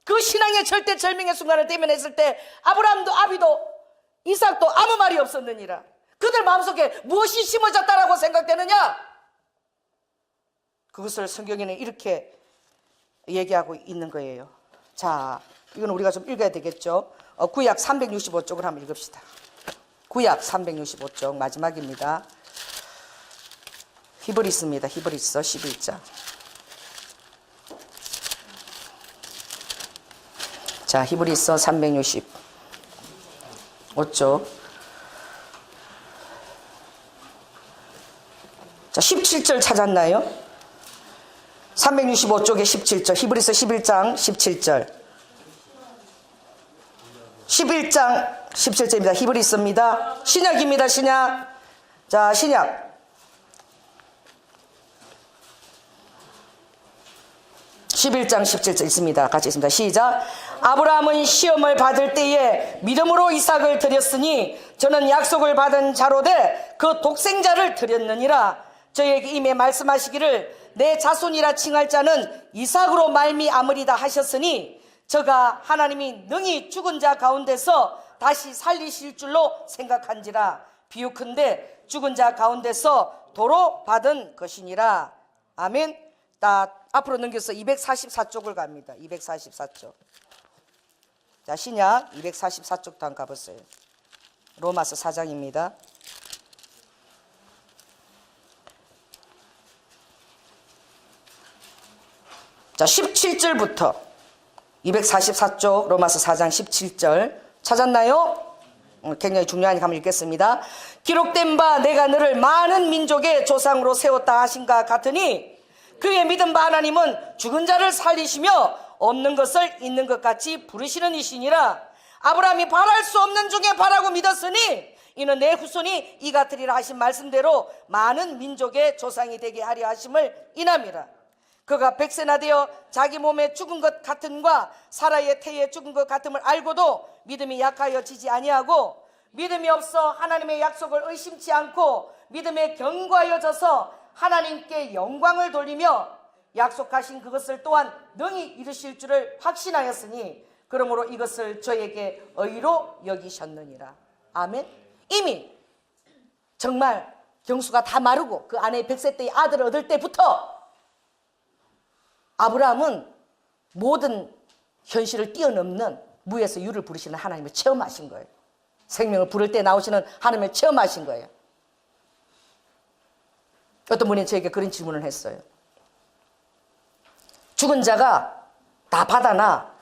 그 신앙의 절대 절명의 순간을 대면했을 때 아브라함도 아비도 이삭도 아무 말이 없었느니라. 그들 마음속에 무엇이 심어졌다라고 생각되느냐? 그것을 성경에는 이렇게 얘기하고 있는 거예요. 자, 이건 우리가 좀 읽어야 되겠죠. 구약 365쪽을 한번 읽읍시다. 구약 365쪽 마지막입니다. 히브리서입니다. 히브리서 11장. 자, 히브리서 365쪽. 자, 17절 찾았나요? 365쪽에 17절. 히브리서 11장 17절. 11장 17절입니다. 히브리서입니다. 신약입니다. 신약. 자, 신약. 11장 17절 있습니다. 같이 있습니다. 시작. 아브라함은 시험을 받을 때에 믿음으로 이삭을 드렸으니 저는 약속을 받은 자로되 그 독생자를 드렸느니라. 저에게 이미 말씀하시기를 내 자손이라 칭할 자는 이삭으로 말미암으리다 하셨으니 저가 하나님이 능히 죽은 자 가운데서 다시 살리실 줄로 생각한지라. 비유컨대 죽은 자 가운데서 도로 받은 것이니라. 아멘. 앞으로 넘겨서 244쪽을 갑니다. 244쪽. 자, 신약 244쪽도 한번 가보세요. 로마서 4장입니다. 자, 17절부터 244쪽 로마서 4장 17절 찾았나요? 굉장히 중요하니까 한번 읽겠습니다. 기록된 바 내가 너를 많은 민족의 조상으로 세웠다 하신가 같으니 그의 믿은 바 하나님은 죽은 자를 살리시며 없는 것을 있는 것 같이 부르시는 이시니라. 아브라함이 바랄 수 없는 중에 바라고 믿었으니 이는 내 후손이 이 같으리라 하신 말씀대로 많은 민족의 조상이 되게 하려 하심을 인함이라. 그가 백세나 되어 자기 몸에 죽은 것 같음과 사라의 태에 죽은 것 같음을 알고도 믿음이 약하여지지 아니하고 믿음이 없어 하나님의 약속을 의심치 않고 믿음에 견고하여져서 하나님께 영광을 돌리며 약속하신 그것을 또한 능히 이루실 줄을 확신하였으니 그러므로 이것을 저에게 의로 여기셨느니라. 아멘. 이미 정말 경수가 다 마르고 그 아내 100세 때의 아들을 얻을 때부터 아브라함은 모든 현실을 뛰어넘는 무에서 유를 부르시는 하나님을 체험하신 거예요. 생명을 부를 때 나오시는 하나님을 체험하신 거예요. 어떤 분이 저에게 그런 질문을 했어요. 죽은 자가 다 바다나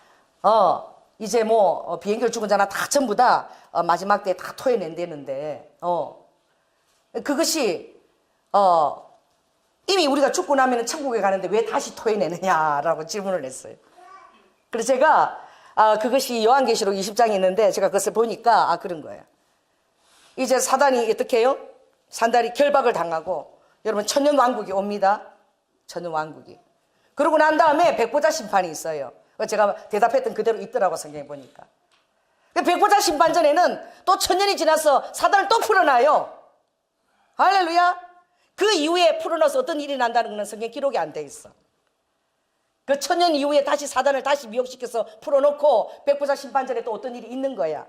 이제 뭐 비행기를 죽은 자나 다 전부 다 마지막 때에 다 토해낸다는데 그것이 이미 우리가 죽고 나면 천국에 가는데 왜 다시 토해내느냐라고 질문을 했어요. 그래서 제가 그것이 요한계시록 20장에 있는데 제가 그것을 보니까 그런 거예요. 이제 사단이 어떻게 해요? 산달이 결박을 당하고 여러분 천년왕국이 옵니다. 천년왕국이. 그러고 난 다음에 백보자 심판이 있어요. 제가 대답했던 그대로 있더라고 성경에 보니까. 백보자 심판 전에는 또 천년이 지나서 사단을 또 풀어놔요. 할렐루야. 그 이후에 풀어놔서 어떤 일이 난다는 것은 성경 기록이 안 돼 있어. 그 천년 이후에 다시 사단을 다시 미혹시켜서 풀어놓고 백보자 심판 전에 또 어떤 일이 있는 거야.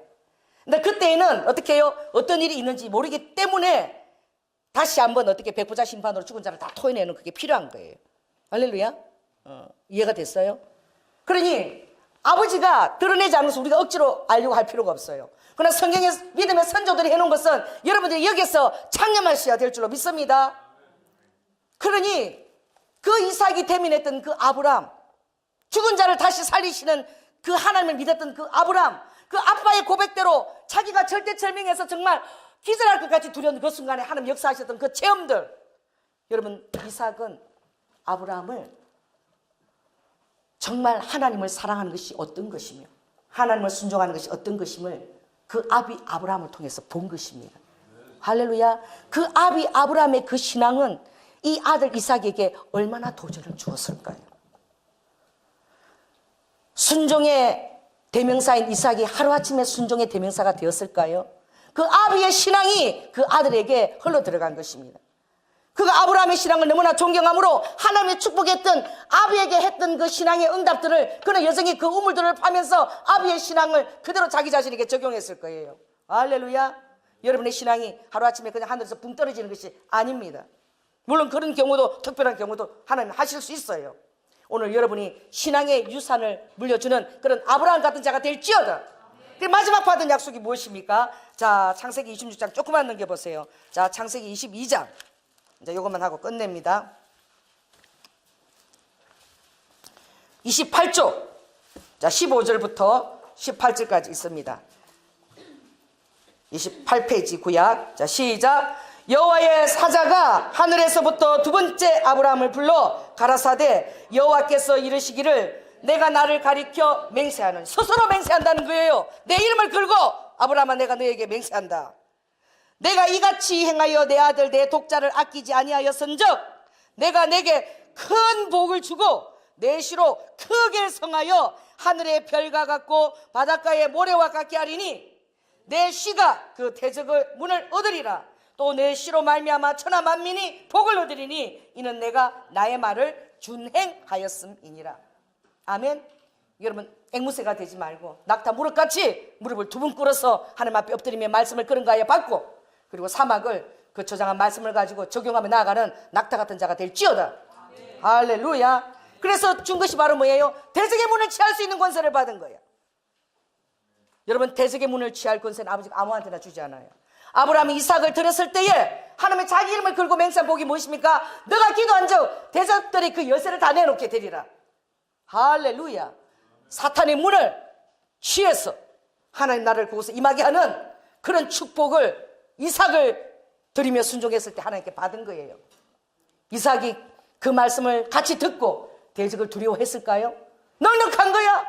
근데 그때에는 어떻게 해요? 어떤 일이 있는지 모르기 때문에 다시 한번 어떻게 백보자 심판으로 죽은 자를 다 토해내는 그게 필요한 거예요. 할렐루야. 이해가 됐어요? 그러니 아버지가 드러내지 않아서 우리가 억지로 알려고 할 필요가 없어요. 그러나 성경의 믿음의 선조들이 해놓은 것은 여러분들이 여기서 창념하셔야 될 줄로 믿습니다. 그러니 그 이삭이 대면했던 그 아브람, 죽은 자를 다시 살리시는 그 하나님을 믿었던 그 아브람, 그 아빠의 고백대로 자기가 절대절명해서 정말 기절할 것 같이 두려운 그 순간에 하나님 역사하셨던 그 체험들. 여러분, 이삭은 아브라함을 정말 하나님을 사랑하는 것이 어떤 것이며 하나님을 순종하는 것이 어떤 것임을 그 아비 아브라함을 통해서 본 것입니다. 할렐루야. 그 아비 아브라함의 그 신앙은 이 아들 이삭에게 얼마나 도전을 주었을까요? 순종의 대명사인 이삭이 하루아침에 순종의 대명사가 되었을까요? 그 아비의 신앙이 그 아들에게 흘러 들어간 것입니다. 그가 아브라함의 신앙을 너무나 존경함으로 하나님의 축복했던 아비에게 했던 그 신앙의 응답들을 그는 여전히 그 우물들을 파면서 아비의 신앙을 그대로 자기 자신에게 적용했을 거예요. 할렐루야. 여러분의 신앙이 하루아침에 그냥 하늘에서 붕 떨어지는 것이 아닙니다. 물론 그런 경우도 특별한 경우도 하나님 하실 수 있어요. 오늘 여러분이 신앙의 유산을 물려주는 그런 아브라함 같은 자가 될지어다. 마지막 받은 약속이 무엇입니까? 자, 창세기 26장 조금만 넘겨보세요. 자, 창세기 22장. 이제 이것만 하고 끝냅니다. 28조. 자, 15절부터 18절까지 있습니다. 28페이지 구약. 자, 시작. 여호와의 사자가 하늘에서부터 두 번째 아브라함을 불러 가라사대 여호와께서 이르시기를 내가 나를 가리켜 맹세하는, 스스로 맹세한다는 거예요. 내 이름을 걸고 아브라함아 내가 너에게 맹세한다. 내가 이같이 행하여 내 아들 내 독자를 아끼지 아니하였은즉 내가 내게 큰 복을 주고 내 시로 크게 성하여 하늘의 별과 같고 바닷가의 모래와 같게 하리니 내 시가 그 대적의 문을 얻으리라. 또 내 시로 말미암아 천하 만민이 복을 얻으리니 이는 내가 나의 말을 준행하였음이니라. 아멘. 여러분 앵무새가 되지 말고 낙타 무릎같이 무릎을 두 번 꿇어서 하나님 앞에 엎드리며 말씀을 그런가하여 받고 그리고 사막을 그 조장한 말씀을 가지고 적용하며 나아가는 낙타 같은 자가 될지어다. 할렐루야. 그래서 준 것이 바로 뭐예요? 대적의 문을 취할 수 있는 권세를 받은 거예요. 여러분 대적의 문을 취할 권세는 아버지가 아무한테나 주지 않아요. 아브라함이 이삭을 들었을 때에 하나님의 자기 이름을 걸고 맹세한 복이 무엇입니까? 너가 기도한 적 대적들이 그 열쇠를 다 내놓게 되리라. 할렐루야. 사탄의 문을 취해서 하나님 나라를 그곳에 임하게 하는 그런 축복을 이삭을 드리며 순종했을 때 하나님께 받은 거예요. 이삭이 그 말씀을 같이 듣고 대적을 두려워했을까요? 넉넉한 거야.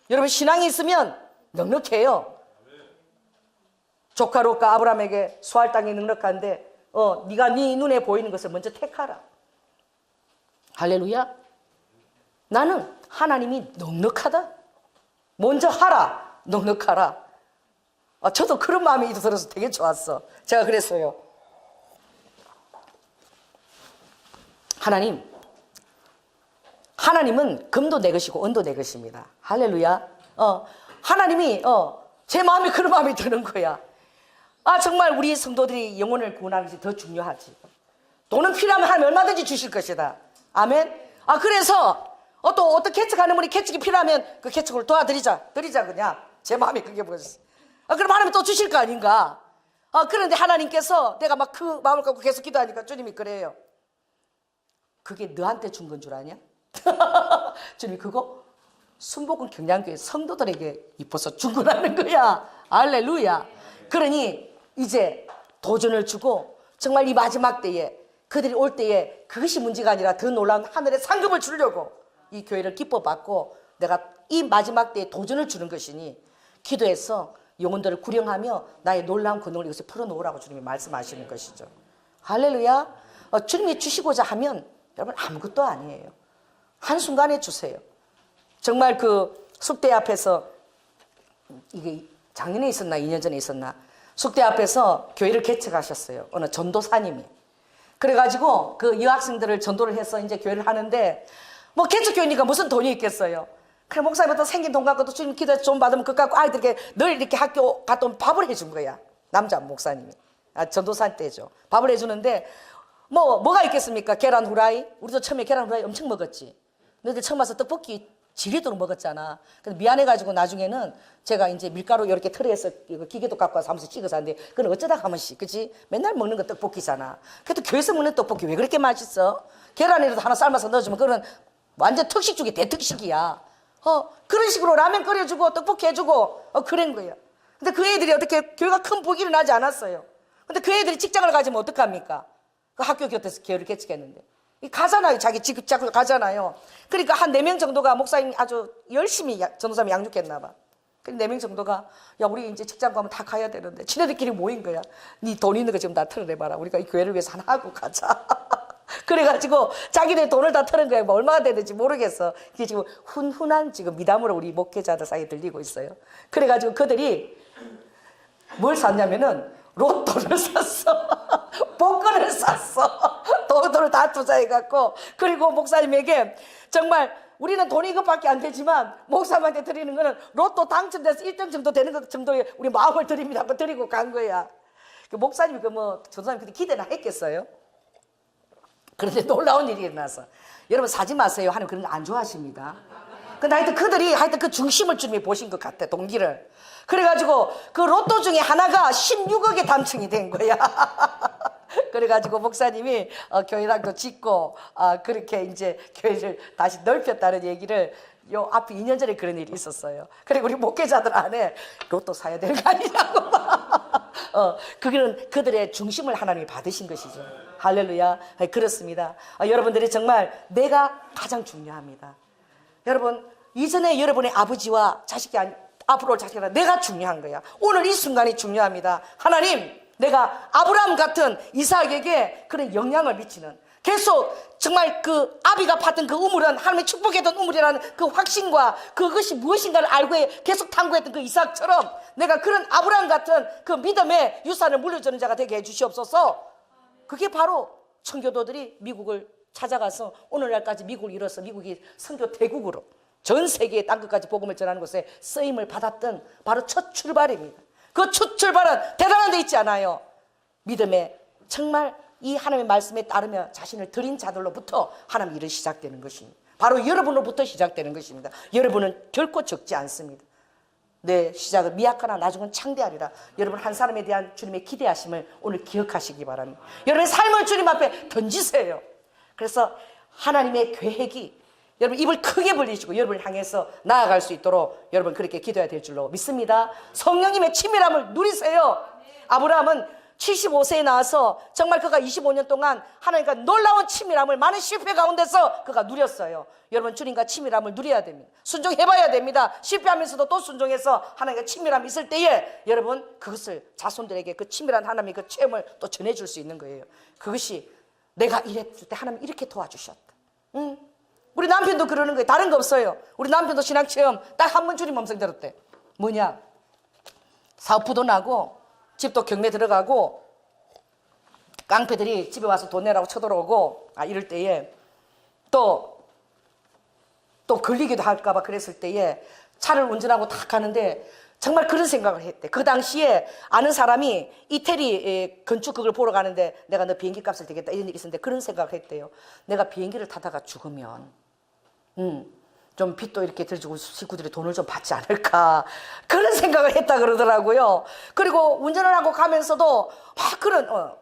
여러분 신앙이 있으면 넉넉해요. 조카 롯과 아브라함에게 소할 땅이 넉넉한데 네가 네 눈에 보이는 것을 먼저 택하라. 할렐루야. 나는 하나님이 넉넉하다. 먼저 하라. 넉넉하라. 저도 그런 마음이 들어서 되게 좋았어. 제가 그랬어요. 하나님은 금도 내 것이고 은도 내 것입니다. 할렐루야. 하나님이 제 마음에 그런 마음이 드는 거야. 정말 우리 성도들이 영혼을 구원하는 것이 더 중요하지. 돈은 필요하면 하나님 얼마든지 주실 것이다. 아멘. 그래서 또 어떤 개척하는 분이 개척이 필요하면 그 개척을 도와드리자 그냥. 제 마음이 그게 뭐였어. 그럼 하나님 또 주실 거 아닌가. 그런데 하나님께서 내가 막 그 마음을 갖고 계속 기도하니까 주님이 그래요. 그게 너한테 준 건 줄 아냐? 주님이 그거 순복음 경량교회 성도들에게 입어서 준 거라는 거야. 할렐루야. 그러니 이제 도전을 주고 정말 이 마지막 때에 그들이 올 때에 그것이 문제가 아니라 더 놀라운 하늘의 상급을 주려고 이 교회를 기뻐받고 내가 이 마지막 때에 도전을 주는 것이니 기도해서 영혼들을 구령하며 나의 놀라운 권능을 이것에 풀어놓으라고 주님이 말씀하시는 것이죠. 할렐루야. 주님이 주시고자 하면 여러분 아무것도 아니에요. 한순간에 주세요. 정말 그 숙대 앞에서 이게 작년에 있었나 2년 전에 있었나 숙대 앞에서 교회를 개척하셨어요. 어느 전도사님이. 그래가지고 그 여학생들을 전도를 해서 이제 교회를 하는데 뭐 개척교회니까 무슨 돈이 있겠어요. 그래 목사님부터 생긴 돈 갖고 또 주님 기도 좀 받으면 그거 갖고 아이들에게 늘 이렇게 학교 갔다 오면 밥을 해준 거야. 남자 목사님이. 전도사 때죠. 밥을 해주는데 뭐가 있겠습니까? 계란 후라이. 우리도 처음에 계란 후라이 엄청 먹었지. 너희들 처음 와서 떡볶이 지리도록 먹었잖아. 근데 미안해가지고 나중에는 제가 이제 밀가루 이렇게 틀어서 기계도 갖고 와서 하면서 찍어서 하는데 그건 어쩌다 가면씩 그치? 맨날 먹는 거 떡볶이잖아. 그래도 교회에서 먹는 떡볶이 왜 그렇게 맛있어? 계란이라도 하나 삶아서 넣어주면 그건 완전 특식 중에 대특식이야. 그런 식으로 라면 끓여주고 떡볶이 해주고 그런 거야. 근데 그 애들이 어떻게 교회가 큰 복이 나지 않았어요. 근데 그 애들이 직장을 가지면 어떡합니까? 그 학교 곁에서 교회를 개척했는데 가잖아요. 자기 직접 가잖아요. 그러니까 한 4명 정도가 목사님이 아주 열심히 전도사님 양육했나 봐. 그 4명 정도가 야 우리 이제 직장 가면 다 가야 되는데 지네들끼리 모인 거야. 네 돈 있는 거 지금 다 털어내봐라. 우리가 이 교회를 위해서 하나 하고 가자. 그래가지고 자기네 돈을 다 털은 거야. 뭐 얼마가 되는지 모르겠어. 그게 지금 훈훈한 지금 미담으로 우리 목회자들 사이에 들리고 있어요. 그래가지고 그들이 뭘 샀냐면은 로또를 샀어. 복권을 샀어. 돈을 다 투자해갖고. 그리고 목사님에게 정말 우리는 돈이 이것밖에 안 되지만 목사님한테 드리는 거는 로또 당첨돼서 1등 정도 되는 것 정도의 우리 마음을 드립니다. 한번 드리고 간 거야. 그 목사님이 전도사님 그때 기대나 했겠어요? 그런데 놀라운 일이 일어나서. 여러분 사지 마세요. 하나님 그런 거 안 좋아하십니다. 근데 하여튼 그들이 그 중심을 주님이 보신 것 같아. 동기를. 그래가지고 그 로또 중에 하나가 16억에 당첨이 된 거야. 그래가지고 목사님이 교회당도 짓고 그렇게 이제 교회를 다시 넓혔다는 얘기를 요 앞에 2년 전에 그런 일이 있었어요. 그리고 우리 목회자들 안에 로또 사야 되는 거 아니냐고. 그거는 그들의 중심을 하나님이 받으신 것이죠. 할렐루야. 그렇습니다. 여러분들이 정말 내가 가장 중요합니다. 여러분 이전에 여러분의 아버지와 자식이 앞으로 올 자식이라 내가 중요한 거야. 오늘 이 순간이 중요합니다. 하나님 내가 아브라함 같은 이삭에게 그런 영향을 미치는 계속 정말 그 아비가 받은 그 우물은 하나님의 축복했던 우물이라는 그 확신과 그것이 무엇인가를 알고 계속 탐구했던 그 이삭처럼 내가 그런 아브라함 같은 그 믿음의 유산을 물려주는 자가 되게 해주시옵소서. 그게 바로 청교도들이 미국을 찾아가서 오늘날까지 미국을 이뤄서 미국이 선교 대국으로 전 세계의 땅끝까지 복음을 전하는 곳에 쓰임을 받았던 바로 첫 출발입니다. 그 첫 출발은 대단한 데 있지 않아요. 믿음에 정말 이 하나님의 말씀에 따르며 자신을 드린 자들로부터 하나님 일은 시작되는 것입니다. 바로 여러분으로부터 시작되는 것입니다. 여러분은 결코 적지 않습니다. 내 시작은 미약하나 나중은 창대하리라. 여러분 한 사람에 대한 주님의 기대하심을 오늘 기억하시기 바랍니다. 여러분의 삶을 주님 앞에 던지세요. 그래서 하나님의 계획이 여러분 입을 크게 벌리시고 여러분을 향해서 나아갈 수 있도록 여러분 그렇게 기도해야 될 줄로 믿습니다. 성령님의 친밀함을 누리세요. 아브라함은 75세에 나와서 정말 그가 25년 동안 하나님과 놀라운 친밀함을 많은 실패 가운데서 그가 누렸어요. 여러분 주님과 친밀함을 누려야 됩니다. 순종해봐야 됩니다. 실패하면서도 또 순종해서 하나님과 친밀함이 있을 때에 여러분 그것을 자손들에게 그 친밀한 하나님의 그 체험을 또 전해줄 수 있는 거예요. 그것이 내가 이랬을 때 하나님 이렇게 도와주셨다. 우리 남편도 그러는 거예요. 다른 거 없어요. 우리 남편도 신앙체험 딱 한 번 주님 음성 들었대. 뭐냐? 사업부도 나고 집도 경매 들어가고 깡패들이 집에 와서 돈 내라고 쳐들어오고 이럴 때에 또 걸리기도 할까 봐 그랬을 때에 차를 운전하고 탁 가는데 정말 그런 생각을 했대. 그 당시에 아는 사람이 이태리 건축 그걸 보러 가는데 내가 너 비행기 값을 되겠다 이런 일이 있었는데 그런 생각을 했대요. 내가 비행기를 타다가 죽으면 좀 빚도 이렇게 들어주고 식구들이 돈을 좀 받지 않을까 그런 생각을 했다 그러더라고요. 그리고 운전을 하고 가면서도 막 그런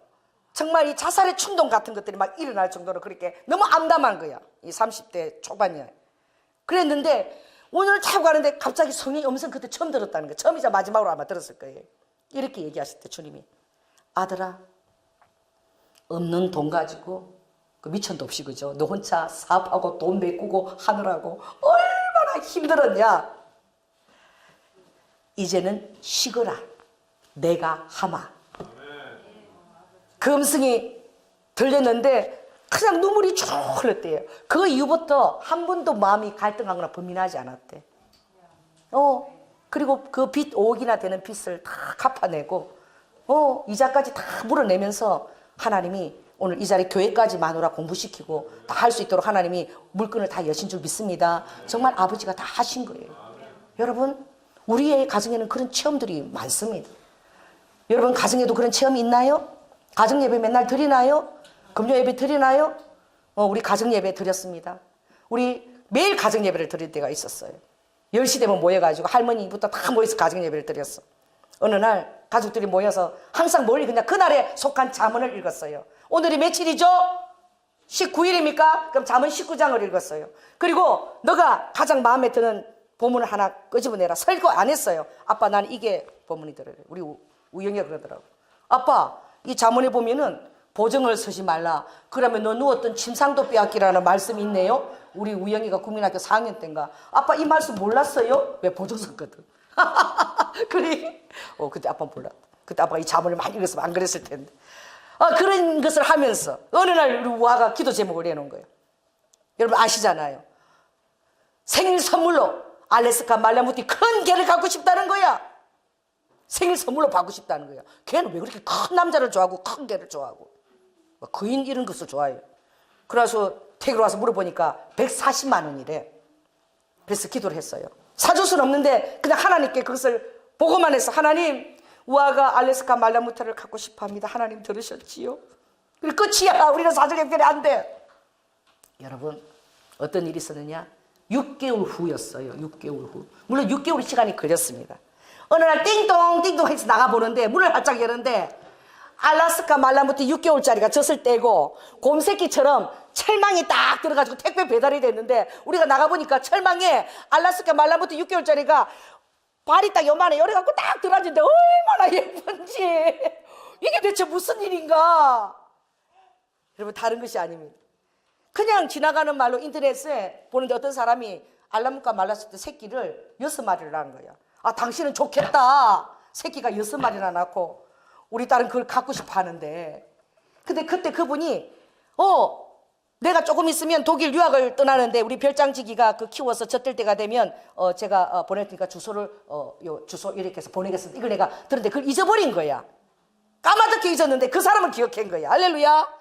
정말 이 자살의 충동 같은 것들이 막 일어날 정도로 그렇게 너무 암담한 거야. 이 30대 초반이야. 그랬는데 오늘 타고 가는데 갑자기 성령의 음성 그때 처음 들었다는 거예요. 처음이자 마지막으로 아마 들었을 거예요. 이렇게 얘기하실 때 주님이 아들아 없는 돈 가지고 그 미천도 없이 그죠? 너 혼자 사업하고 돈 메꾸고 하느라고 얼마나 힘들었냐. 이제는 쉬거라 내가 하마. 그 음성이 들렸는데 그냥 눈물이 쭉 흘렀대요. 그 이후부터 한 번도 마음이 갈등하거나 범민하지 않았대. 그리고 그 빚 5억이나 되는 빚을 다 갚아내고 이자까지 다 물어내면서 하나님이 오늘 이 자리 교회까지 마누라 공부시키고 다 할 수 있도록 하나님이 물건을 다 여신 줄 믿습니다. 정말 아버지가 다 하신 거예요. 여러분 우리의 가정에는 그런 체험들이 많습니다. 여러분 가정에도 그런 체험이 있나요? 가정 예배 맨날 드리나요? 금요 예배 드리나요? 우리 가정 예배 드렸습니다. 우리 매일 가정 예배를 드릴 때가 있었어요. 10시 되면 모여가지고 할머니부터 다 모여서 가정 예배를 드렸어. 어느 날 가족들이 모여서 항상 멀리 그냥 그날에 속한 잠언을 읽었어요. 오늘이 며칠이죠? 19일입니까? 그럼 잠언 19장을 읽었어요. 그리고 너가 가장 마음에 드는 본문을 하나 끄집어내라. 설교 안 했어요. 아빠 나는 이게 본문이더라고요. 우리 우영이가 그러더라고. 아빠 이 잠언에 보면은 보정을 서지 말라. 그러면 너 누웠던 침상도 빼앗기라는 말씀이 있네요. 우리 우영이가 국민학교 4학년 때인가. 아빠 이 말씀 몰랐어요? 왜 보정 섰거든. 그래? 그때 아빠 몰랐다. 그때 아빠가 이 잠언을 많이 읽었으면 안 그랬을 텐데. 그런 것을 하면서 어느 날 우리 우아가 기도 제목을 해놓은 거예요. 여러분 아시잖아요. 생일 선물로 알래스카 말라무티 큰 개를 갖고 싶다는 거야. 생일 선물로 받고 싶다는 거야. 걔는 왜 그렇게 큰 남자를 좋아하고 큰 개를 좋아하고 거인 이런 것을 좋아해요. 그래서 태교로 와서 물어보니까 140만 원이래. 그래서 기도를 했어요. 사줄 수는 없는데 그냥 하나님께 그것을 보고만 해서 하나님 우아가 알래스카 말라무타를 갖고 싶어합니다. 하나님 들으셨지요? 그리고 끝이야. 우리는 사정 해결이 안 돼. 여러분 어떤 일이 있었느냐? 6개월 후였어요. 6개월 후. 물론 6개월 시간이 걸렸습니다. 어느 날 띵동 띵동 해서 나가보는데 문을 활짝 열었는데 알래스카 말라무타 6개월짜리가 젖을 떼고 곰새끼처럼 철망이 딱 들어가지고 택배 배달이 됐는데 우리가 나가보니까 철망에 알래스카 말라무타 6개월짜리가 발이 딱 요만해 요래갖고 딱 들어앉는데 얼마나 예쁜지. 이게 대체 무슨 일인가. 여러분 다른 것이 아닙니다. 그냥 지나가는 말로 인터넷에 보는데 어떤 사람이 알라무카 말라스카 새끼를 6마리를 낳은 거야. 당신은 좋겠다. 새끼가 6마리나 낳고 우리 딸은 그걸 갖고 싶어 하는데. 근데 그때 그분이 내가 조금 있으면 독일 유학을 떠나는데 우리 별장지기가 그 키워서 젖될 때가 되면 제가 보낼 테니까 주소를 주소 이렇게 해서 보내겠습니다. 이걸 내가 들었는데 그걸 잊어버린 거야. 까마득히 잊었는데 그 사람은 기억한 거야. 할렐루야.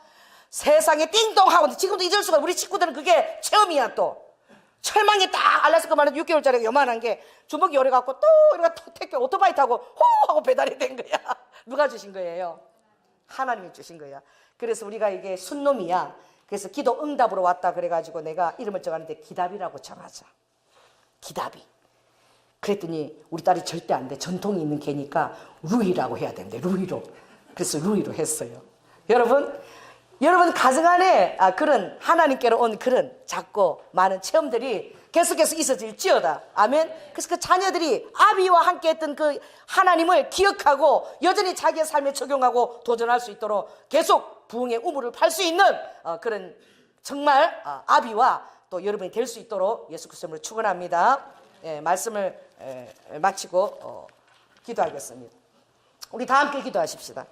세상에 띵동하고 지금도 잊을 수가. 우리 친구들은 그게 체험이야. 또 철망에 딱 알래스카 말로 6개월짜리가 요만한 게 주먹이 오래갖고 또 이렇게 택배 오토바이 타고 호 하고 배달이 된 거야. 누가 주신 거예요? 하나님이 주신 거야. 그래서 우리가 이게 순놈이야. 그래서 기도 응답으로 왔다 그래가지고 내가 이름을 정하는데 기답이라고 정하자. 기답이. 그랬더니 우리 딸이 절대 안 돼. 전통이 있는 개니까 루이라고 해야 된대. 루이로. 그래서 루이로 했어요. 여러분 가정 안에 그런 하나님께로 온 그런 작고 많은 체험들이 계속해서 있어질지어다. 아멘. 그래서 그 자녀들이 아비와 함께 했던 그 하나님을 기억하고 여전히 자기의 삶에 적용하고 도전할 수 있도록 계속 부흥의 우물을 팔 수 있는 그런 정말 아비와 또 여러분이 될 수 있도록 예수 그리스도를 축원합니다. 말씀을 마치고 기도하겠습니다. 우리 다 함께 기도하십시다.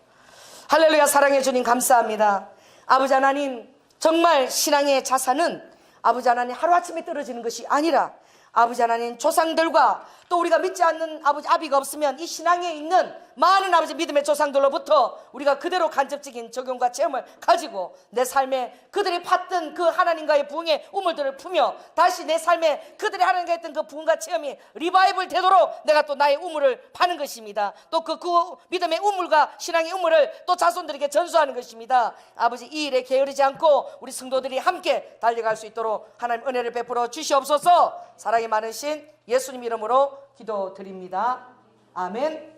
할렐루야. 사랑해 주님 감사합니다. 아버지 하나님 정말 신앙의 자산은 아버지 하나님 하루아침에 떨어지는 것이 아니라 아버지 하나님 조상들과 또 우리가 믿지 않는 아버지 아비가 없으면 이 신앙에 있는 많은 아버지 믿음의 조상들로부터 우리가 그대로 간접적인 적용과 체험을 가지고 내 삶에 그들이 팠던 그 하나님과의 부흥의 우물들을 푸며 다시 내 삶에 그들이 하나님과 했던 그 부흥과 체험이 리바이벌 되도록 내가 또 나의 우물을 파는 것입니다. 또 그 믿음의 우물과 신앙의 우물을 또 자손들에게 전수하는 것입니다. 아버지 이 일에 게으르지 않고 우리 성도들이 함께 달려갈 수 있도록 하나님 은혜를 베풀어 주시옵소서. 사랑이 많으신 예수님 이름으로 기도드립니다. 아멘.